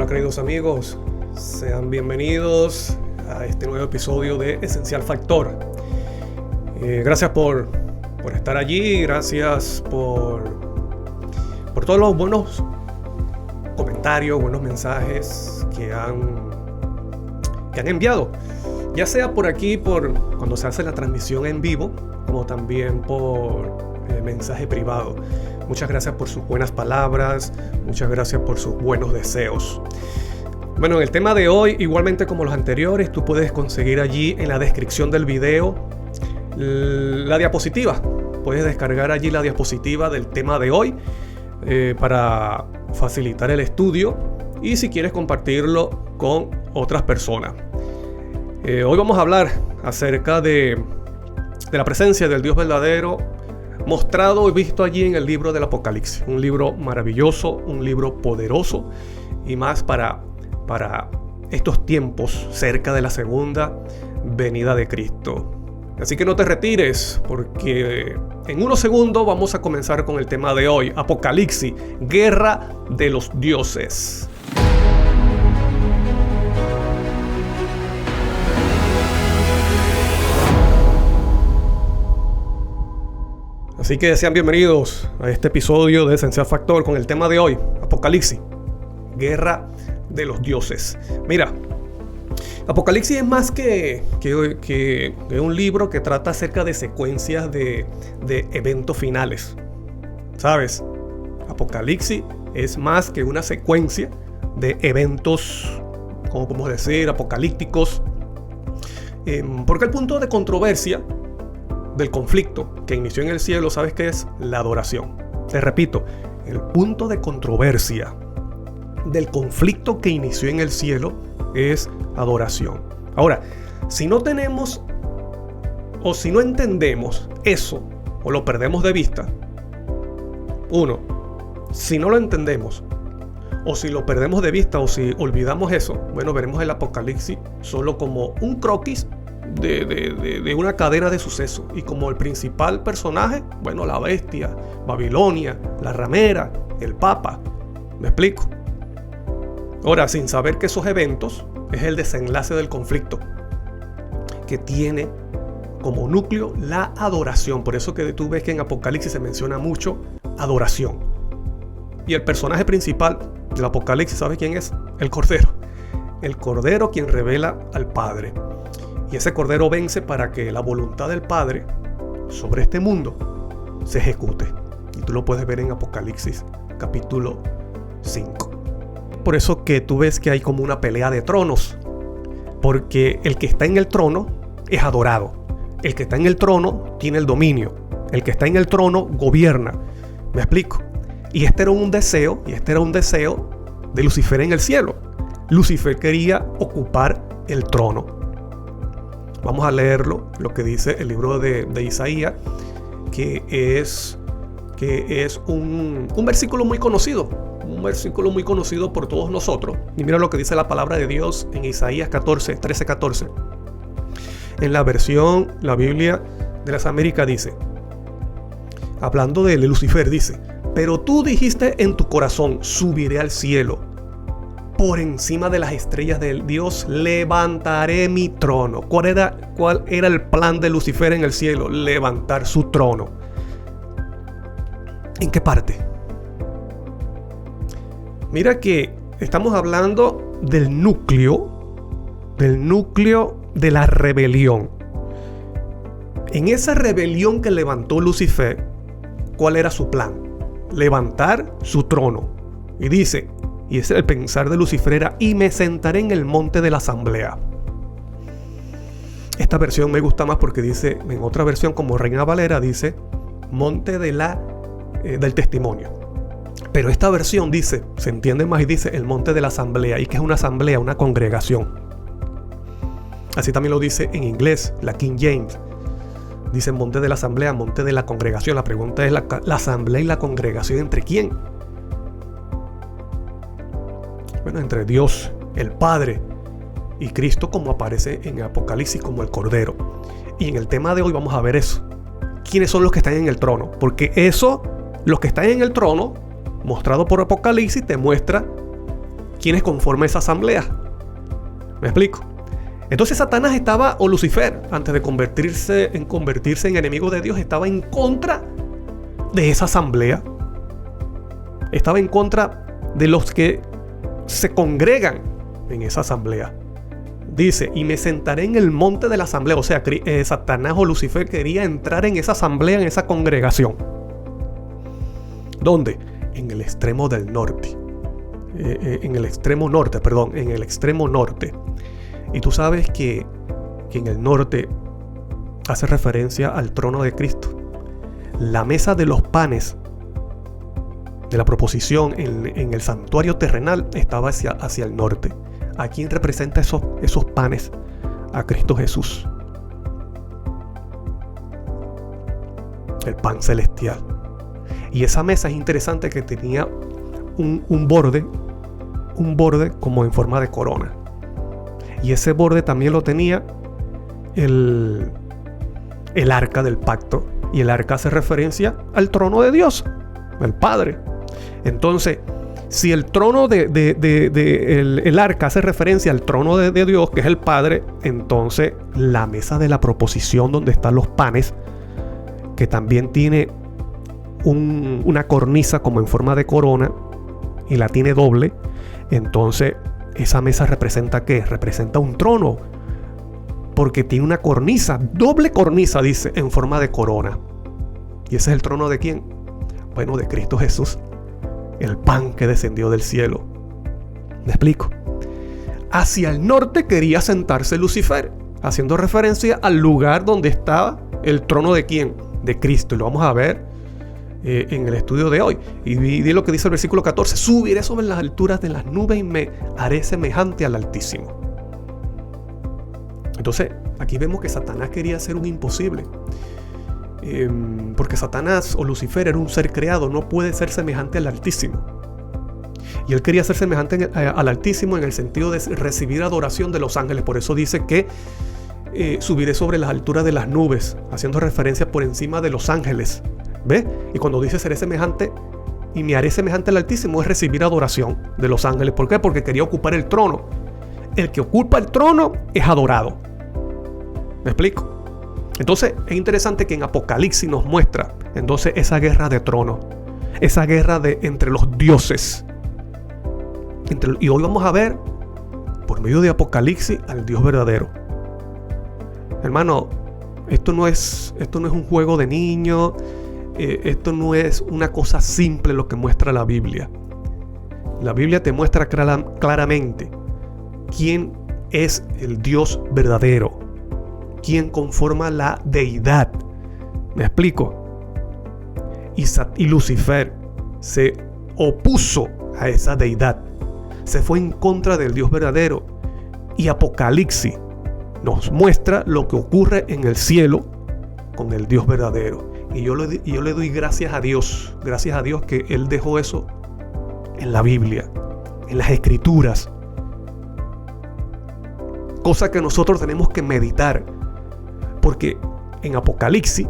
Hola queridos amigos, sean bienvenidos a este nuevo episodio de Esencial Factor. Gracias por estar allí, gracias por todos los buenos comentarios, buenos mensajes que han enviado, ya sea por aquí, por cuando se hace la transmisión en vivo, como también por mensaje privado. Muchas gracias por sus buenas palabras, muchas gracias por sus buenos deseos. Bueno, en el tema de hoy, igualmente como los anteriores, tú puedes conseguir allí en la descripción del video la diapositiva. Puedes descargar allí la diapositiva del tema de hoy para facilitar el estudio y si quieres compartirlo con otras personas. Hoy vamos a hablar acerca de la presencia del Dios verdadero mostrado y visto allí en el libro del Apocalipsis. Un libro maravilloso, un libro poderoso y más para estos tiempos cerca de la segunda venida de Cristo. Así que no te retires porque en unos segundos vamos a comenzar con el tema de hoy. Apocalipsis, guerra de los dioses. Así que sean bienvenidos a este episodio de Esencial Factor con el tema de hoy, Apocalipsis, guerra de los dioses. Mira, Apocalipsis es más que un libro que trata acerca de secuencias de eventos finales. ¿Sabes? Apocalipsis es más que una secuencia de eventos, ¿cómo podemos decir? Apocalípticos. Porque el punto de controversia del conflicto que inició en el cielo, ¿sabes qué es? La adoración. Te repito, el punto de controversia del conflicto que inició en el cielo es adoración. Ahora, si no tenemos o si no entendemos eso o lo perdemos de vista, si no lo entendemos o si lo perdemos de vista o si olvidamos eso, bueno, veremos el Apocalipsis solo como un croquis de una cadena de sucesos y como el principal personaje, bueno, la bestia, Babilonia, la ramera, el papa. ¿Me explico? Ahora, sin saber que esos eventos es el desenlace del conflicto que tiene como núcleo la adoración. Por eso que tú ves que en Apocalipsis se menciona mucho adoración. Y el personaje principal del Apocalipsis, ¿sabes quién es? El Cordero. El Cordero quien revela al Padre. Y ese Cordero vence para que la voluntad del Padre sobre este mundo se ejecute. Y tú lo puedes ver en Apocalipsis capítulo 5. Por eso que tú ves que hay como una pelea de tronos. Porque el que está en el trono es adorado. El que está en el trono tiene el dominio. El que está en el trono gobierna. ¿Me explico? Y este era un deseo de Lucifer en el cielo. Lucifer quería ocupar el trono. Vamos a leerlo, lo que dice el libro de Isaías, que es un versículo muy conocido. Un versículo muy conocido por todos nosotros. Y mira lo que dice la palabra de Dios en Isaías 13:14. En la versión, la Biblia de las Américas dice, hablando de Lucifer, dice: pero tú dijiste en tu corazón, subiré al cielo. Por encima de las estrellas de Dios levantaré mi trono. ¿Cuál era el plan de Lucifer en el cielo? Levantar su trono. ¿En qué parte? Mira que estamos hablando del núcleo de la rebelión. En esa rebelión que levantó Lucifer, ¿cuál era su plan? Levantar su trono. Y dice, y ese el pensar de Lucifer era: y me sentaré en el monte de la asamblea. Esta versión me gusta más porque dice, en otra versión como Reina Valera dice, monte del testimonio. Pero esta versión dice, se entiende más y dice el monte de la asamblea. ¿Y qué es una asamblea? Una congregación. Así también lo dice en inglés, la King James. Dice monte de la asamblea, monte de la congregación. La pregunta es, ¿la asamblea y la congregación entre quién? Bueno, entre Dios, el Padre, y Cristo, como aparece en Apocalipsis como el Cordero. Y en el tema de hoy vamos a ver eso. ¿Quiénes son los que están en el trono? Porque eso, los que están en el trono, mostrado por Apocalipsis, te muestra ¿quiénes conforman esa asamblea? ¿Me explico? Entonces Satanás estaba, o Lucifer, antes de convertirse en enemigo de Dios, estaba en contra de esa asamblea. Estaba en contra de los que se congregan en esa asamblea. Dice, y me sentaré en el monte de la asamblea. O sea, Satanás o Lucifer quería entrar en esa asamblea, en esa congregación. ¿Dónde? En el extremo del norte. En el extremo norte. Y tú sabes que en el norte hace referencia al trono de Cristo. La mesa de los panes de la proposición en el santuario terrenal estaba hacia el norte. ¿A quién representa esos panes? A Cristo Jesús. El pan celestial. Y esa mesa es interesante que tenía un borde como en forma de corona. Y ese borde también lo tenía el arca del pacto. Y el arca hace referencia al trono de Dios, el Padre. Entonces, si el trono el arca hace referencia al trono de Dios, que es el Padre, entonces la mesa de la proposición donde están los panes, que también tiene una cornisa como en forma de corona y la tiene doble, entonces esa mesa representa ¿qué? Representa un trono, porque tiene una cornisa, doble cornisa, dice, en forma de corona. ¿Y ese es el trono de quién? Bueno, de Cristo Jesús, el pan que descendió del cielo. ¿Me explico? Hacia el norte quería sentarse Lucifer, haciendo referencia al lugar donde estaba el trono de quién, de Cristo. Y lo vamos a ver en el estudio de hoy. Y di lo que dice el versículo 14: subiré sobre las alturas de las nubes y me haré semejante al Altísimo. Entonces aquí vemos que Satanás quería hacer un imposible, porque Satanás o Lucifer era un ser creado, no puede ser semejante al Altísimo. Y él quería ser semejante al Altísimo en el sentido de recibir adoración de los ángeles. Por eso dice que subiré sobre las alturas de las nubes, haciendo referencia por encima de los ángeles. ¿Ves? Y cuando dice seré semejante y me haré semejante al Altísimo, es recibir adoración de los ángeles. ¿Por qué? Porque quería ocupar el trono. El que ocupa el trono es adorado. ¿Me explico? Entonces es interesante que en Apocalipsis nos muestra entonces esa guerra de trono, esa guerra entre los dioses. Y hoy vamos a ver por medio de Apocalipsis al Dios verdadero. Hermano, esto no es un juego de niños. Esto no es una cosa simple lo que muestra la Biblia. La Biblia te muestra claramente quién es el Dios verdadero, quién conforma la deidad. ¿Me explico? Y Lucifer se opuso a esa deidad, se fue en contra del Dios verdadero. Y Apocalipsis nos muestra lo que ocurre en el cielo con el Dios verdadero. Y yo le doy gracias a Dios que Él dejó eso en la Biblia, en las Escrituras. Cosa que nosotros tenemos que meditar, porque en Apocalipsis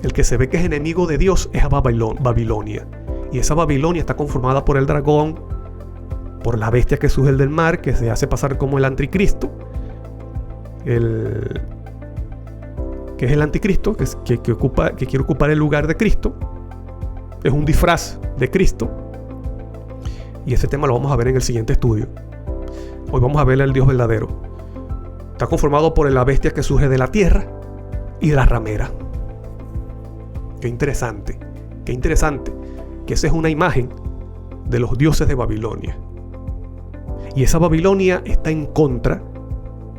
el que se ve que es enemigo de Dios es a Babilonia. Y esa Babilonia está conformada por el dragón, por la bestia que surge del mar, que se hace pasar como el anticristo, que es el anticristo, que quiere ocupar el lugar de Cristo. Es un disfraz de Cristo. Y ese tema lo vamos a ver en el siguiente estudio. Hoy vamos a ver al Dios verdadero. Está conformado por la bestia que surge de la tierra y de la ramera. Qué interesante que esa es una imagen de los dioses de Babilonia. Y esa Babilonia está en contra,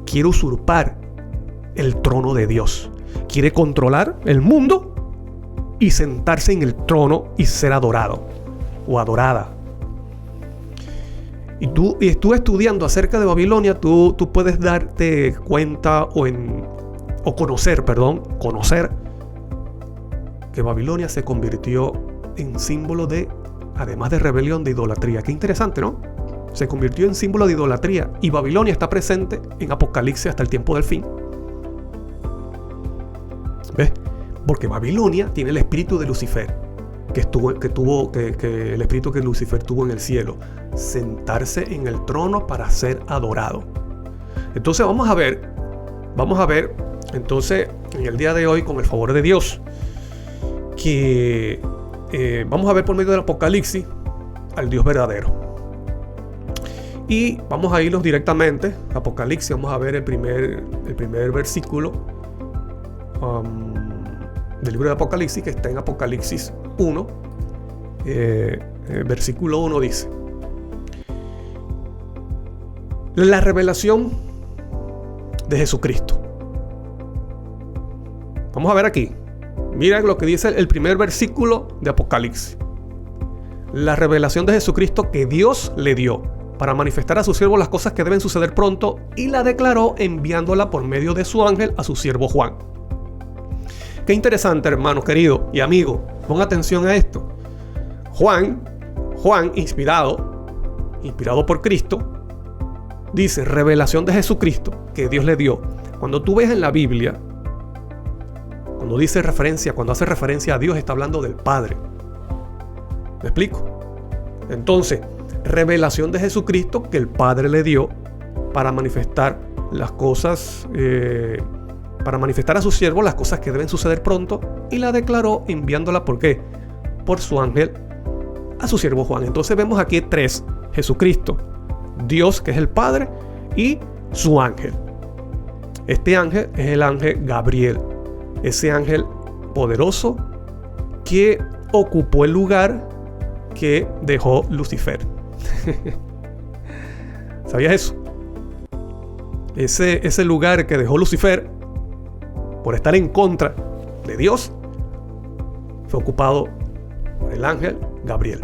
quiere usurpar el trono de Dios. Quiere controlar el mundo y sentarse en el trono y ser adorado o adorada. Y tú estudiando acerca de Babilonia, tú puedes darte cuenta conocer que Babilonia se convirtió en símbolo además de rebelión, de idolatría. Qué interesante, ¿no? Se convirtió en símbolo de idolatría, y Babilonia está presente en Apocalipsis hasta el tiempo del fin. ¿Ves? Porque Babilonia tiene el espíritu de Lucifer. que el espíritu que Lucifer tuvo en el cielo, sentarse en el trono para ser adorado. Entonces vamos a ver entonces en el día de hoy, con el favor de Dios, que vamos a ver por medio del Apocalipsis al Dios verdadero. Y vamos a irnos directamente a Apocalipsis. Vamos a ver el primer versículo del libro de Apocalipsis, que está en Apocalipsis 1. Versículo 1 dice: la revelación de Jesucristo. Vamos a ver aquí. Mira lo que dice el primer versículo de Apocalipsis. La revelación de Jesucristo que Dios le dio para manifestar a su siervo las cosas que deben suceder pronto, y la declaró enviándola por medio de su ángel a su siervo Juan. Qué interesante, hermano querido y amigo. Pon atención a esto. Juan, inspirado por Cristo, dice revelación de Jesucristo que Dios le dio. Cuando tú ves en la Biblia, cuando hace referencia a Dios, está hablando del Padre. ¿Me explico? Entonces, revelación de Jesucristo que el Padre le dio para manifestar las cosas, para manifestar a su siervo las cosas que deben suceder pronto, y la declaró enviándola, ¿por qué? Por su ángel a su siervo Juan. Entonces vemos aquí tres: Jesucristo, Dios que es el Padre, y su ángel. Este ángel es el ángel Gabriel, ese ángel poderoso que ocupó el lugar que dejó Lucifer. ¿Sabías eso? Ese lugar que dejó Lucifer por estar en contra de Dios fue ocupado por el ángel Gabriel.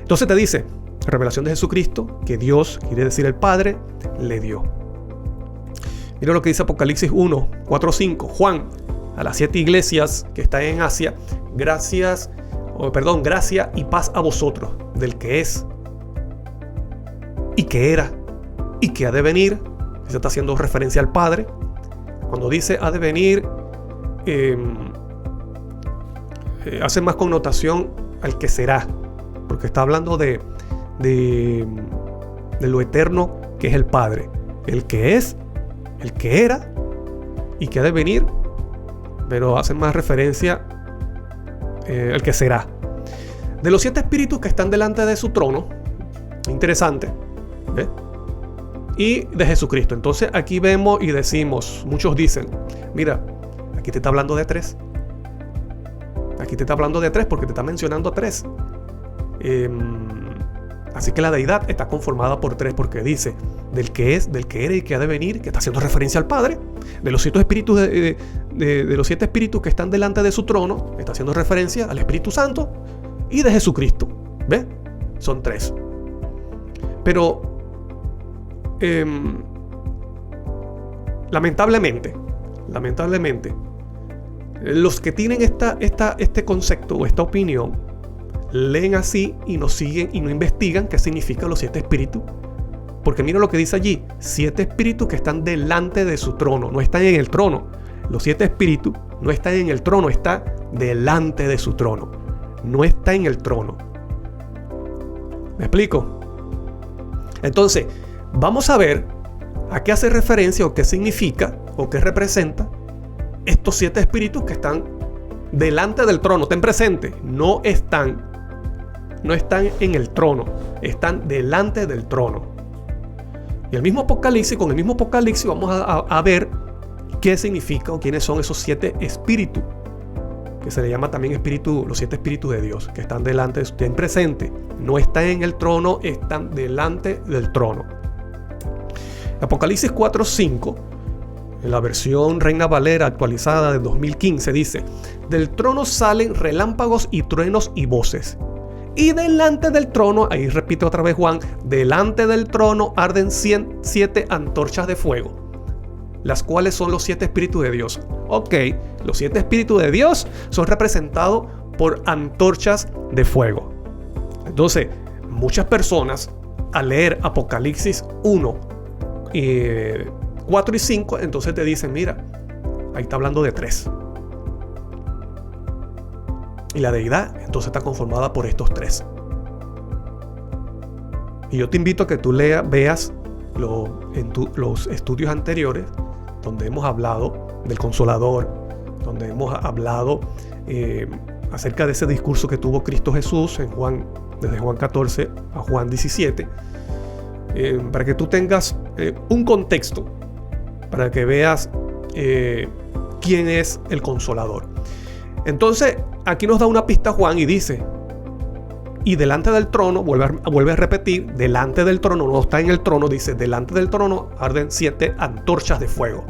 Entonces te dice, revelación de Jesucristo que Dios, quiere decir el Padre, le dio. Mira lo que dice Apocalipsis 1, 4, 5. Juan, a las 7 iglesias que están en Asia, gracia y paz a vosotros, del que es, y que era, y que ha de venir. Se está haciendo referencia al Padre. Cuando dice ha de venir, hace más connotación al que será, porque está hablando de lo eterno que es el Padre, el que es, el que era y que ha de venir, pero hace más referencia al que será. De los 7 espíritus que están delante de su trono, interesante, ¿ves? Y de Jesucristo. Entonces aquí vemos y decimos, muchos dicen, mira, aquí te está hablando de 3. Aquí te está hablando de 3 porque te está mencionando 3. Así que la deidad está conformada por 3, porque dice del que es, del que era y que ha de venir, que está haciendo referencia al Padre. De los 7 espíritus de los 7 espíritus que están delante de su trono, está haciendo referencia al Espíritu Santo y de Jesucristo. ¿Ves? Son 3. Pero lamentablemente, los que tienen este concepto o esta opinión leen así y no siguen y no investigan qué significan los 7 espíritus. Porque mira lo que dice allí: 7 espíritus que están delante de su trono, no están en el trono. Los 7 espíritus no están en el trono, están delante de su trono, no está en el trono. ¿Me explico? Entonces, vamos a ver a qué hace referencia o qué significa o qué representa estos 7 espíritus que están delante del trono. Estén presentes, no están en el trono, están delante del trono. Y el mismo Apocalipsis, con el mismo Apocalipsis vamos a ver qué significa o quiénes son esos 7 espíritus, que se le llama también espíritu, los 7 espíritus de Dios, que están delante, estén presentes, no están en el trono, están delante del trono. Apocalipsis 4:5, en la versión Reina Valera actualizada de 2015, dice: del trono salen relámpagos y truenos y voces, y delante del trono, ahí repite otra vez Juan, delante del trono arden 7 antorchas de fuego, las cuales son los 7 espíritus de Dios. Ok, los 7 espíritus de Dios son representados por antorchas de fuego. Entonces, muchas personas al leer Apocalipsis 1, 4 y 5, entonces te dicen, mira, ahí está hablando de 3. Y la deidad entonces está conformada por estos tres. Y yo te invito a que tú veas los estudios anteriores, donde hemos hablado del Consolador, donde hemos hablado acerca de ese discurso que tuvo Cristo Jesús desde Juan 14 a Juan 17, para que tú tengas un contexto, para que veas quién es el Consolador. Entonces, aquí nos da una pista Juan y dice: y delante del trono, vuelve a repetir, delante del trono, no está en el trono, dice delante del trono arden 7 antorchas de fuego.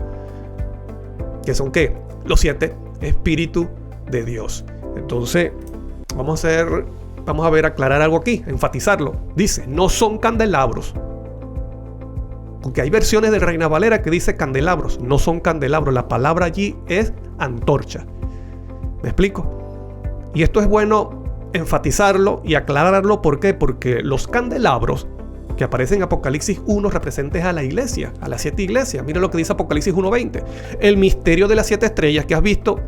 ¿Qué son qué? Los 7 espíritus de Dios. Entonces, vamos a ver, aclarar algo aquí, enfatizarlo. Dice, no son candelabros. Porque hay versiones de Reina Valera que dice candelabros, no son candelabros. La palabra allí es antorcha. ¿Me explico? Y esto es bueno enfatizarlo y aclararlo. ¿Por qué? Porque los candelabros que aparecen en Apocalipsis 1 representan a la iglesia, a las 7 iglesias. Mira lo que dice Apocalipsis 1:20. El misterio de las 7 estrellas que has visto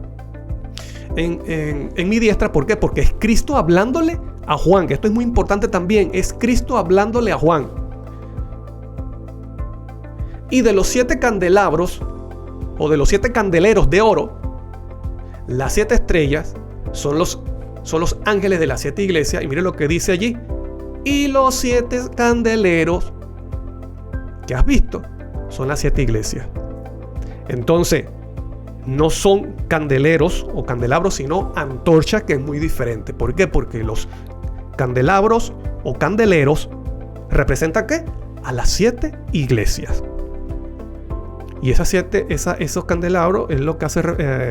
en mi diestra. ¿Por qué? Porque es Cristo hablándole a Juan, que esto es muy importante también. Es Cristo hablándole a Juan. Y de los 7 candelabros, o de los 7 candeleros de oro, las 7 estrellas son los ángeles de las 7 iglesias. Y mire lo que dice allí. Y los 7 candeleros que has visto son las 7 iglesias. Entonces, no son candeleros o candelabros, sino antorchas, que es muy diferente. ¿Por qué? Porque los candelabros o candeleros representan ¿qué? A las 7 iglesias. Y esos candelabros es lo que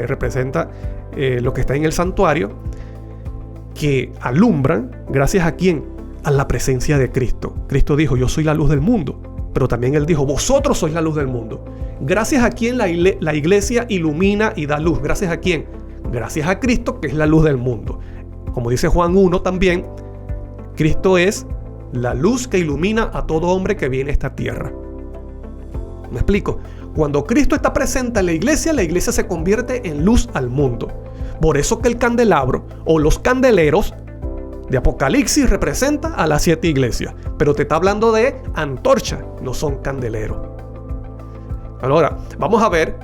representa lo que está en el santuario, que alumbran, ¿gracias a quién? A la presencia de Cristo. Cristo dijo, yo soy la luz del mundo, pero también Él dijo, vosotros sois la luz del mundo. ¿Gracias a quién la iglesia ilumina y da luz? ¿Gracias a quién? Gracias a Cristo, que es la luz del mundo. Como dice Juan 1 también, Cristo es la luz que ilumina a todo hombre que viene a esta tierra. ¿Me explico? Cuando Cristo está presente en la iglesia se convierte en luz al mundo. Por eso que el candelabro o los candeleros de Apocalipsis representa a las 7 iglesias. Pero te está hablando de antorcha, no son candeleros. Ahora, vamos a ver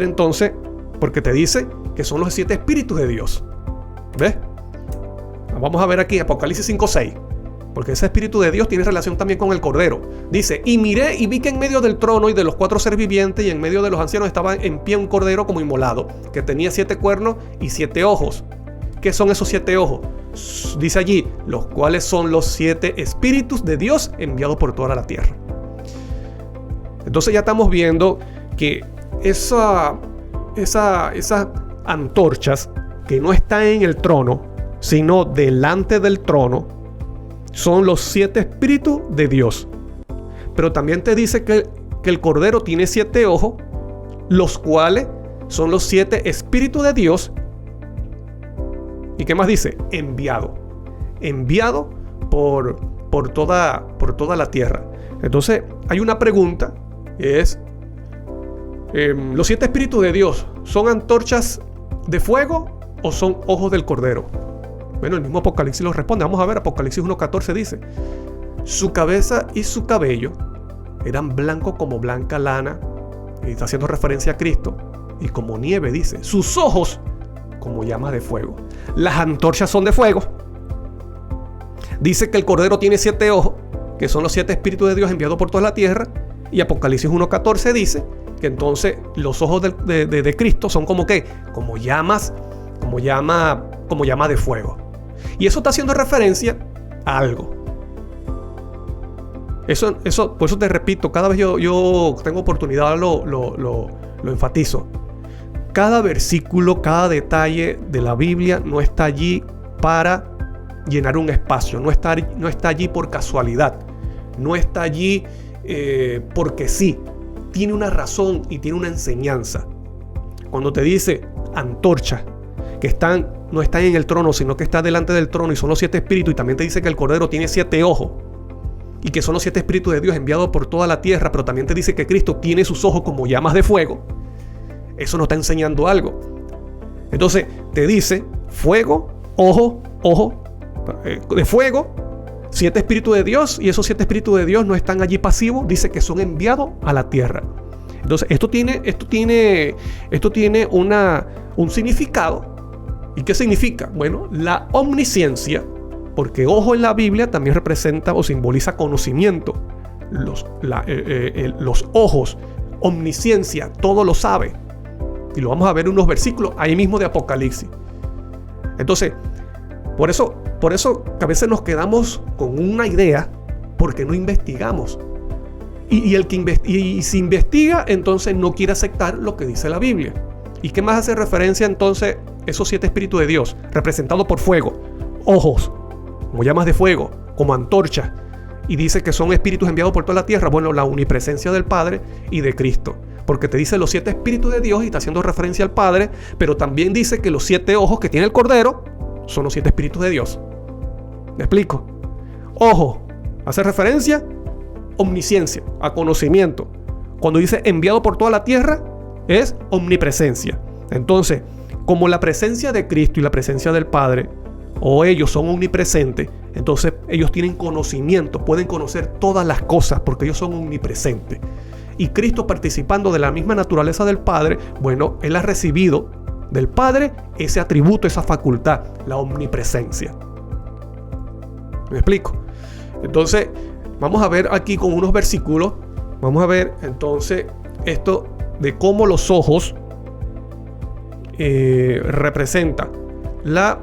entonces, porque te dice que son los 7 espíritus de Dios. ¿Ves? Vamos a ver aquí Apocalipsis 5:6. Porque ese espíritu de Dios tiene relación también con el Cordero. Dice, y miré y vi que en medio del trono y de los 4 seres vivientes y en medio de los ancianos estaba en pie un cordero como inmolado, que tenía 7 cuernos y 7 ojos. ¿Qué son esos 7 ojos? Dice allí, los cuales son los 7 espíritus de Dios enviados por toda la tierra. Entonces ya estamos viendo que esas antorchas que no están en el trono, sino delante del trono, son los 7 espíritus de Dios. Pero también te dice que el Cordero tiene 7 ojos, los cuales son los 7 espíritus de Dios. ¿Y qué más dice? Enviado por toda la tierra. Entonces hay una pregunta, es ¿los 7 espíritus de Dios son antorchas de fuego o son ojos del Cordero? Bueno, el mismo Apocalipsis lo responde. Vamos a ver, Apocalipsis 1:14 dice, su cabeza y su cabello eran blancos como blanca lana, y está haciendo referencia a Cristo, y como nieve, dice, sus ojos como llamas de fuego. Las antorchas son de fuego. Dice que el Cordero tiene 7 ojos, que son los 7 espíritus de Dios enviados por toda la tierra, y Apocalipsis 1:14 dice que entonces los ojos de Cristo son como ¿qué? Como llama de fuego. Y eso está haciendo referencia a algo. Eso, por eso te repito, cada vez yo tengo oportunidad lo enfatizo. Cada versículo, cada detalle de la Biblia no está allí para llenar un espacio, no está allí por casualidad, no está allí porque sí. Tiene una razón y tiene una enseñanza. Cuando te dice antorcha, que no están en el trono, sino que está delante del trono y son los 7 espíritus, y también te dice que el Cordero tiene 7 ojos y que son los 7 espíritus de Dios enviados por toda la tierra, pero también te dice que Cristo tiene sus ojos como llamas de fuego. Eso nos está enseñando algo. Entonces te dice fuego, ojo, de fuego, 7 espíritus de Dios, y esos 7 espíritus de Dios no están allí pasivos, dice que son enviados a la tierra. Entonces esto tiene un significado. ¿Y qué significa? Bueno, la omnisciencia, porque ojo en la Biblia también representa o simboliza conocimiento. Los ojos, omnisciencia, todo lo sabe. Y lo vamos a ver en unos versículos ahí mismo de Apocalipsis. Entonces, por eso que a veces nos quedamos con una idea porque no investigamos. Y si investiga, entonces no quiere aceptar lo que dice la Biblia. ¿Y qué más hace referencia entonces esos 7 espíritus de Dios? Representados por fuego, ojos, como llamas de fuego, como antorchas. Y dice que son espíritus enviados por toda la tierra. Bueno, la omnipresencia del Padre y de Cristo. Porque te dice los 7 espíritus de Dios y está haciendo referencia al Padre. Pero también dice que los 7 ojos que tiene el Cordero son los 7 espíritus de Dios. ¿Me explico? Ojo, hace referencia omnisciencia, a conocimiento. Cuando dice enviado por toda la tierra, es omnipresencia. Entonces, como la presencia de Cristo y la presencia del Padre, o ellos son omnipresentes, entonces ellos tienen conocimiento, pueden conocer todas las cosas porque ellos son omnipresentes. Y Cristo, participando de la misma naturaleza del Padre, bueno, Él ha recibido del Padre ese atributo, esa facultad, la omnipresencia. ¿Me explico? Entonces, vamos a ver aquí con unos versículos, vamos a ver entonces esto de cómo los ojos representan la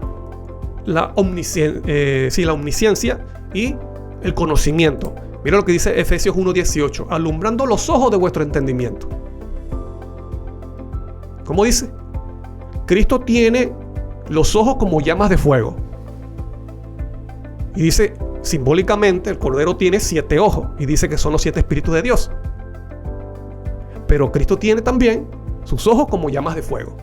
omnisciencia y el conocimiento. Mira lo que dice Efesios 1:18, alumbrando los ojos de vuestro entendimiento. ¿Cómo dice? Cristo tiene los ojos como llamas de fuego. Y dice, simbólicamente, el Cordero tiene 7 ojos. Y dice que son los 7 espíritus de Dios. Pero Cristo tiene también sus ojos como llamas de fuego.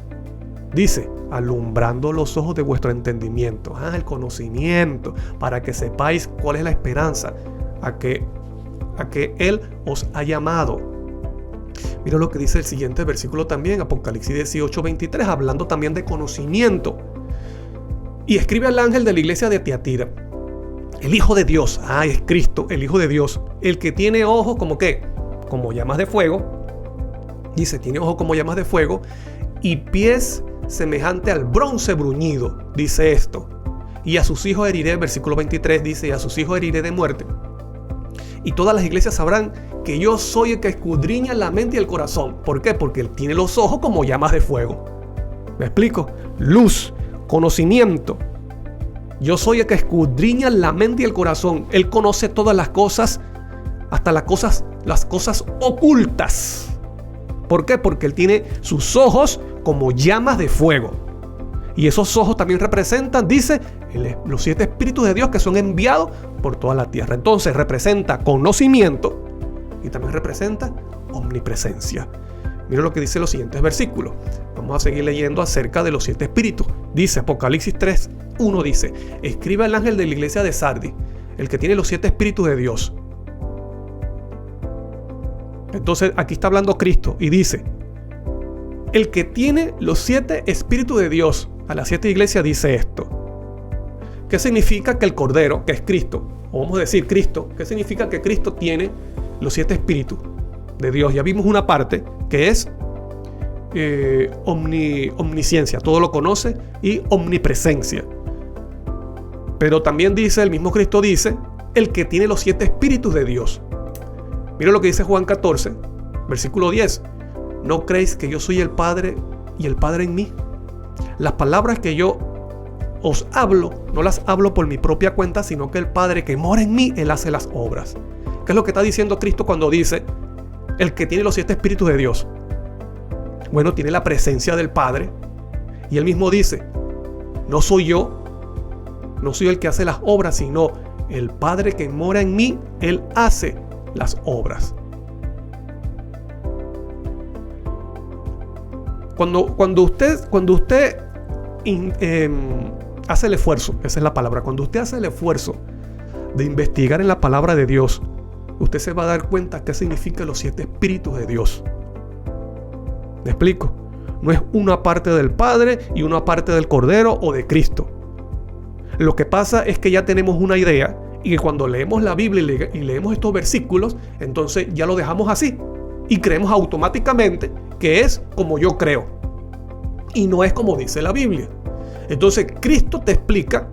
Dice, alumbrando los ojos de vuestro entendimiento. El conocimiento, para que sepáis cuál es la esperanza a que Él os ha llamado. Mira lo que dice el siguiente versículo también, Apocalipsis 18:23, hablando también de conocimiento. Y escribe al ángel de la iglesia de Tiatira, el Hijo de Dios, es Cristo, el Hijo de Dios, el que tiene ojos como ¿qué? Como llamas de fuego. Dice, tiene ojos como llamas de fuego y pies semejante al bronce bruñido, dice esto. Y a sus hijos heriré, versículo 23 dice, y a sus hijos heriré de muerte. Y todas las iglesias sabrán que yo soy el que escudriña la mente y el corazón. ¿Por qué? Porque Él tiene los ojos como llamas de fuego. ¿Me explico? Luz, conocimiento. Yo soy el que escudriña la mente y el corazón. Él conoce todas las cosas, hasta las cosas ocultas. ¿Por qué? Porque Él tiene sus ojos como llamas de fuego. Y esos ojos también representan, dice, los 7 espíritus de Dios que son enviados por toda la tierra. Entonces representa conocimiento y también representa omnipresencia. Mira lo que dice los siguientes versículos. Vamos a seguir leyendo acerca de los 7 espíritus. Dice Apocalipsis 3:1 dice, escribe al ángel de la iglesia de Sardis, el que tiene los 7 espíritus de Dios. Entonces aquí está hablando Cristo y dice, el que tiene los 7 espíritus de Dios. A las 7 iglesias dice esto. ¿Qué significa que el Cordero, que es Cristo, o vamos a decir Cristo, qué significa que Cristo tiene los 7 espíritus de Dios? Ya vimos una parte que es omnisciencia, todo lo conoce, y omnipresencia. Pero también dice, el mismo Cristo dice, el que tiene los 7 espíritus de Dios. Mira lo que dice Juan 14, versículo 10. ¿No creéis que yo soy el Padre y el Padre en mí? Las palabras que yo os hablo, no las hablo por mi propia cuenta, sino que el Padre que mora en mí, Él hace las obras. ¿Qué es lo que está diciendo Cristo cuando dice, el que tiene los 7 espíritus de Dios? Bueno, tiene la presencia del Padre. Y Él mismo dice, no soy yo, no soy el que hace las obras, sino el Padre que mora en mí, Él hace las obras. Cuando usted hace el esfuerzo, esa es la palabra, cuando usted hace el esfuerzo de investigar en la palabra de Dios, usted se va a dar cuenta qué significan los 7 espíritus de Dios. ¿Me explico? no es una parte del Padre y una parte del Cordero o de Cristo. Lo que pasa es que ya tenemos una idea y que cuando leemos la Biblia y leemos estos versículos, entonces ya lo dejamos así y creemos automáticamente que es como yo creo y no es como dice la Biblia. Entonces Cristo te explica,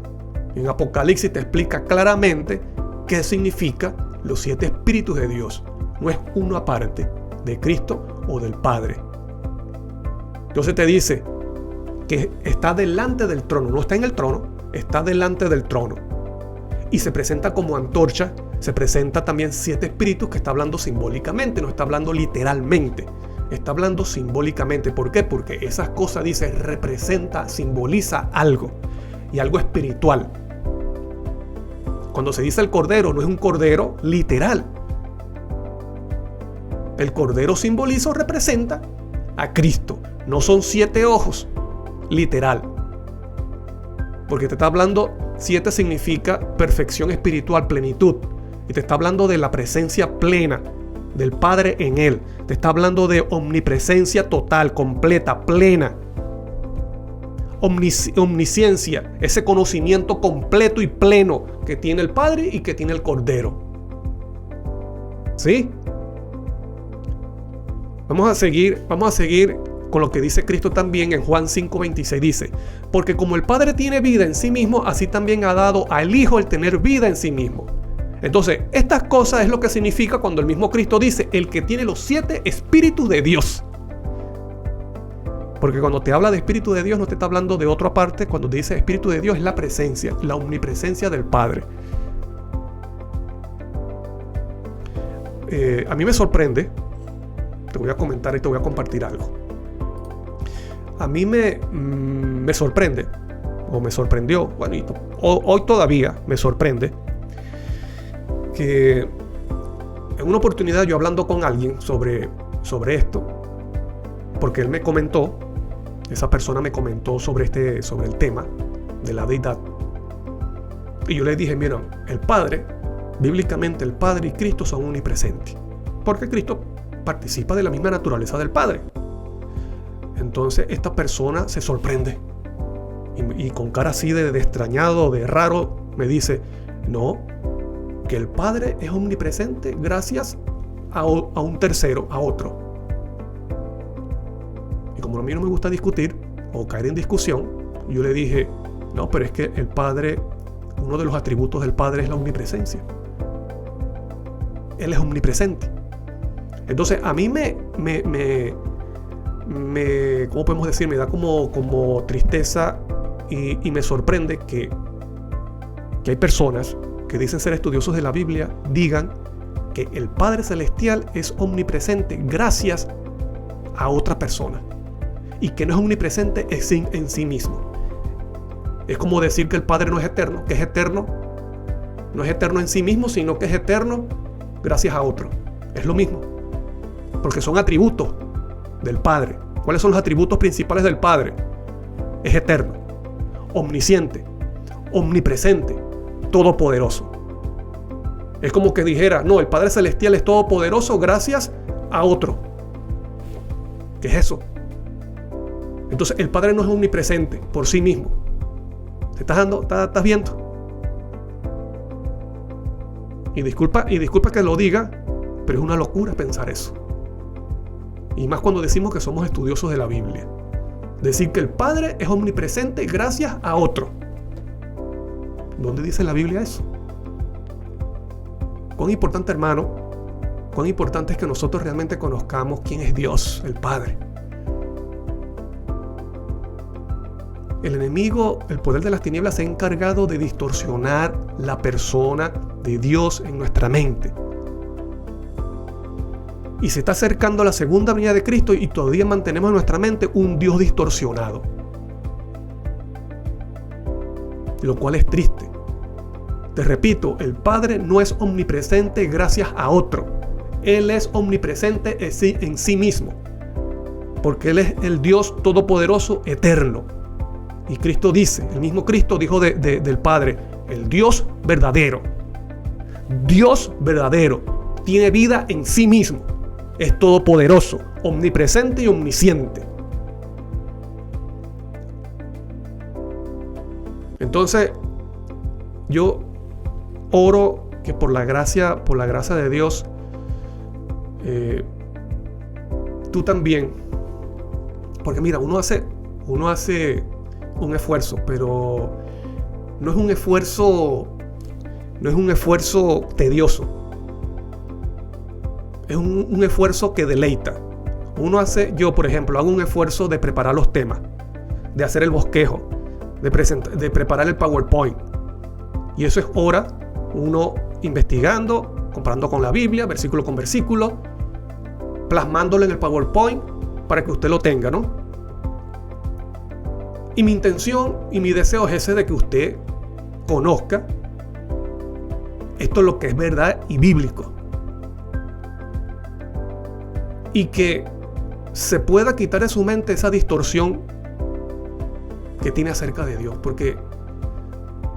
en Apocalipsis te explica claramente qué significa los 7 espíritus de Dios. No es una parte de Cristo o del Padre. Entonces te dice que está delante del trono, no está en el trono, está delante del trono. Y se presenta como antorcha, se presenta también 7 espíritus que está hablando simbólicamente, no está hablando literalmente, está hablando simbólicamente. ¿Por qué? Porque esas cosas, dice, representa, simboliza algo y algo espiritual. Cuando se dice el cordero, no es un cordero literal. El cordero simboliza o representa a Cristo. No son 7 ojos, literal. Porque te está hablando, 7 significa perfección espiritual, plenitud. Y te está hablando de la presencia plena del Padre en él. Te está hablando de omnipresencia total, completa, plena. Omnisciencia, ese conocimiento completo y pleno que tiene el Padre y que tiene el Cordero. ¿Sí? Vamos a seguir con lo que dice Cristo también en Juan 5:26. Dice, porque como el Padre tiene vida en sí mismo, así también ha dado al Hijo el tener vida en sí mismo. Entonces, estas cosas es lo que significa cuando el mismo Cristo dice, el que tiene los 7 espíritus de Dios. Porque cuando te habla de espíritu de Dios, no te está hablando de otra parte. Cuando te dice espíritu de Dios, es la presencia, la omnipresencia del Padre. A mí me sorprende. Te voy a comentar y te voy a compartir algo. A mí me sorprende, o me sorprendió, bueno, hoy todavía me sorprende, que en una oportunidad yo hablando con alguien sobre esto, porque él me comentó, esa persona me comentó sobre el tema de la deidad, y yo le dije, mira, el Padre, bíblicamente el Padre y Cristo son omnipresentes, porque Cristo participa de la misma naturaleza del Padre. Entonces esta persona se sorprende y con cara así de extrañado, de raro, me dice, no, que el Padre es omnipresente gracias a un tercero, a otro. Y como a mí no me gusta discutir o caer en discusión, yo le dije, no, pero es que el Padre, uno de los atributos del Padre es la omnipresencia. Él es omnipresente. Entonces a mí ¿cómo podemos decir? Me da como tristeza y me sorprende que hay personas que dicen ser estudiosos de la Biblia, digan que el Padre Celestial es omnipresente gracias a otra persona y que no es omnipresente en sí mismo. Es como decir que el Padre no es eterno, que es eterno, no es eterno en sí mismo, sino que es eterno gracias a otro. Es lo mismo, porque son atributos del Padre. ¿Cuáles son los atributos principales del Padre? Es eterno, omnisciente, omnipresente, todopoderoso. Es como que dijera, no, el Padre Celestial es todopoderoso gracias a otro. ¿Qué es eso? Entonces el Padre no es omnipresente por sí mismo. ¿Te estás viendo? Y disculpa que lo diga, pero es una locura pensar eso. Y más cuando decimos que somos estudiosos de la Biblia. Decir que el Padre es omnipresente gracias a otro. ¿Dónde dice la Biblia eso? Cuán importante, hermano, cuán importante es que nosotros realmente conozcamos quién es Dios, el Padre. El enemigo, el poder de las tinieblas, se ha encargado de distorsionar la persona de Dios en nuestra mente. Y se está acercando a la segunda venida de Cristo y todavía mantenemos en nuestra mente un Dios distorsionado. Lo cual es triste. Te repito, el Padre no es omnipresente gracias a otro. Él es omnipresente en sí mismo. Porque Él es el Dios todopoderoso, eterno. Y Cristo dice, el mismo Cristo dijo del Padre, el Dios verdadero. Dios verdadero. Tiene vida en sí mismo. Es todopoderoso, omnipresente y omnisciente. Entonces, yo oro que por la gracia de Dios, tú también, porque mira, uno hace un esfuerzo, pero no es un esfuerzo tedioso, es un esfuerzo que deleita. Yo por ejemplo hago un esfuerzo de preparar los temas, de hacer el bosquejo, de preparar el PowerPoint, y eso es hora uno investigando, comparando con la Biblia, versículo con versículo, plasmándolo en el PowerPoint para que usted lo tenga, ¿no? Y mi intención y mi deseo es ese, de que usted conozca esto, es lo que es verdad y bíblico, y que se pueda quitar de su mente esa distorsión que tiene acerca de Dios. Porque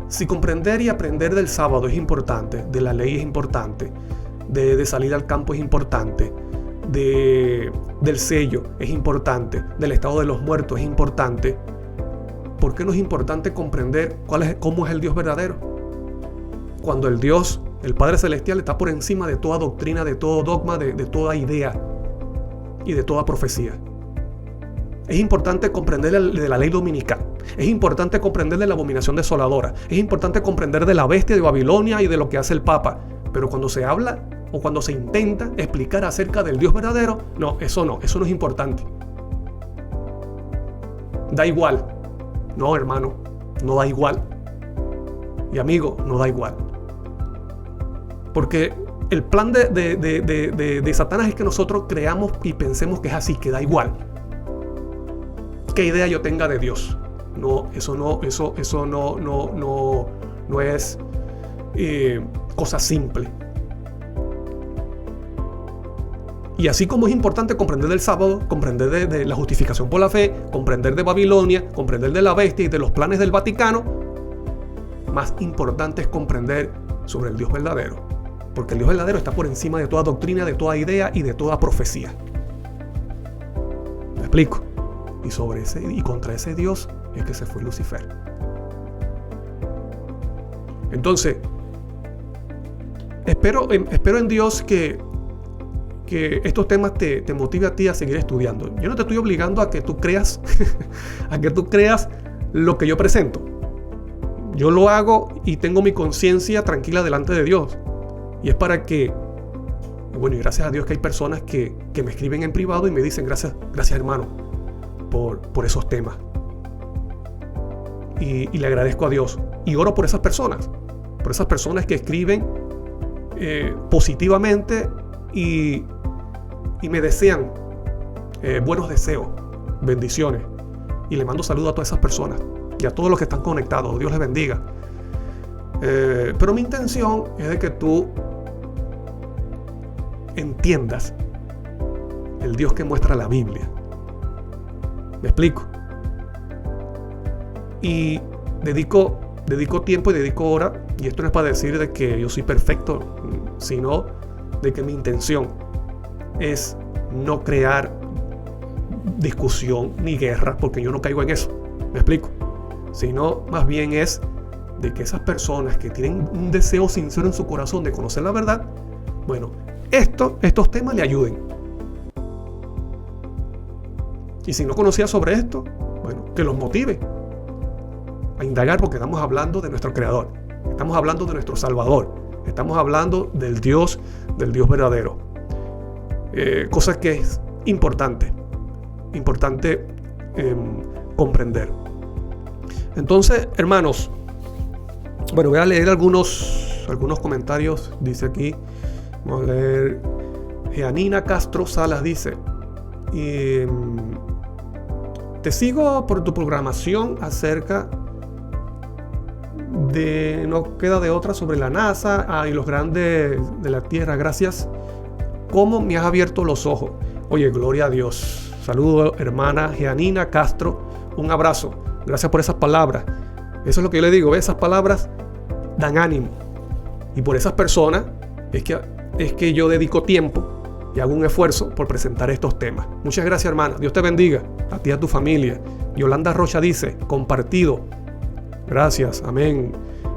si comprender y aprender del sábado es importante, de la ley es importante, de salir al campo es importante, del sello es importante, del estado de los muertos es importante, ¿por qué no es importante comprender cómo es el Dios verdadero? Cuando el Dios, el Padre Celestial, está por encima de toda doctrina, de todo dogma, de toda idea y de toda profecía. Es importante comprender de la ley dominical. Es importante comprender de la abominación desoladora. Es importante comprender de la bestia de Babilonia y de lo que hace el Papa. Pero cuando se habla o cuando se intenta explicar acerca del Dios verdadero, eso no es importante. Da igual. No, hermano, no da igual. Y amigo, no da igual. Porque el plan de Satanás es que nosotros creamos y pensemos que es así, que da igual qué idea yo tenga de Dios. Eso no es cosa simple. Y así como es importante comprender del sábado, comprender de la justificación por la fe, comprender de Babilonia, comprender de la bestia y de los planes del Vaticano, más importante es comprender sobre el Dios verdadero. Porque el Dios verdadero está por encima de toda doctrina, de toda idea y de toda profecía. ¿Me explico? Y contra ese Dios es que se fue Lucifer. Entonces, espero en Dios que estos temas te motive a ti a seguir estudiando. Yo no te estoy obligando a que tú creas lo que yo presento. Yo lo hago y tengo mi conciencia tranquila delante de Dios. Y es para que, bueno, y gracias a Dios que hay personas que me escriben en privado y me dicen gracias hermano por esos temas. Y le agradezco a Dios. Y oro por esas personas que escriben positivamente y me desean buenos deseos, bendiciones. Y le mando saludos a todas esas personas y a todos los que están conectados. Dios les bendiga. Pero mi intención es de que tú entiendas el Dios que muestra la Biblia. ¿Me explico? Y dedico tiempo y dedico hora, y esto no es para decir de que yo soy perfecto, sino de que mi intención es no crear discusión ni guerra, porque yo no caigo en eso. ¿Me explico? Sino más bien es de que esas personas que tienen un deseo sincero en su corazón de conocer la verdad, bueno, estos temas le ayuden. Y si no conocía sobre esto, bueno, que los motive a indagar, porque estamos hablando de nuestro Creador, estamos hablando de nuestro Salvador, estamos hablando del Dios verdadero. Cosa que es importante comprender. Entonces, hermanos, bueno, voy a leer algunos comentarios. Dice aquí, vamos a leer. Jeanina Castro Salas dice: te sigo por tu programación acerca de no queda de otra sobre la NASA y los grandes de la Tierra. Gracias, cómo me has abierto los ojos. Oye, gloria a Dios. Saludos, hermana Jeanina Castro, un abrazo. Gracias por esas palabras. Eso es lo que yo le digo, esas palabras dan ánimo. Y por esas personas es que yo dedico tiempo y hago un esfuerzo por presentar estos temas. Muchas gracias, hermana. Dios te bendiga, a ti y a tu familia. Yolanda Rocha dice: compartido. Gracias, amén.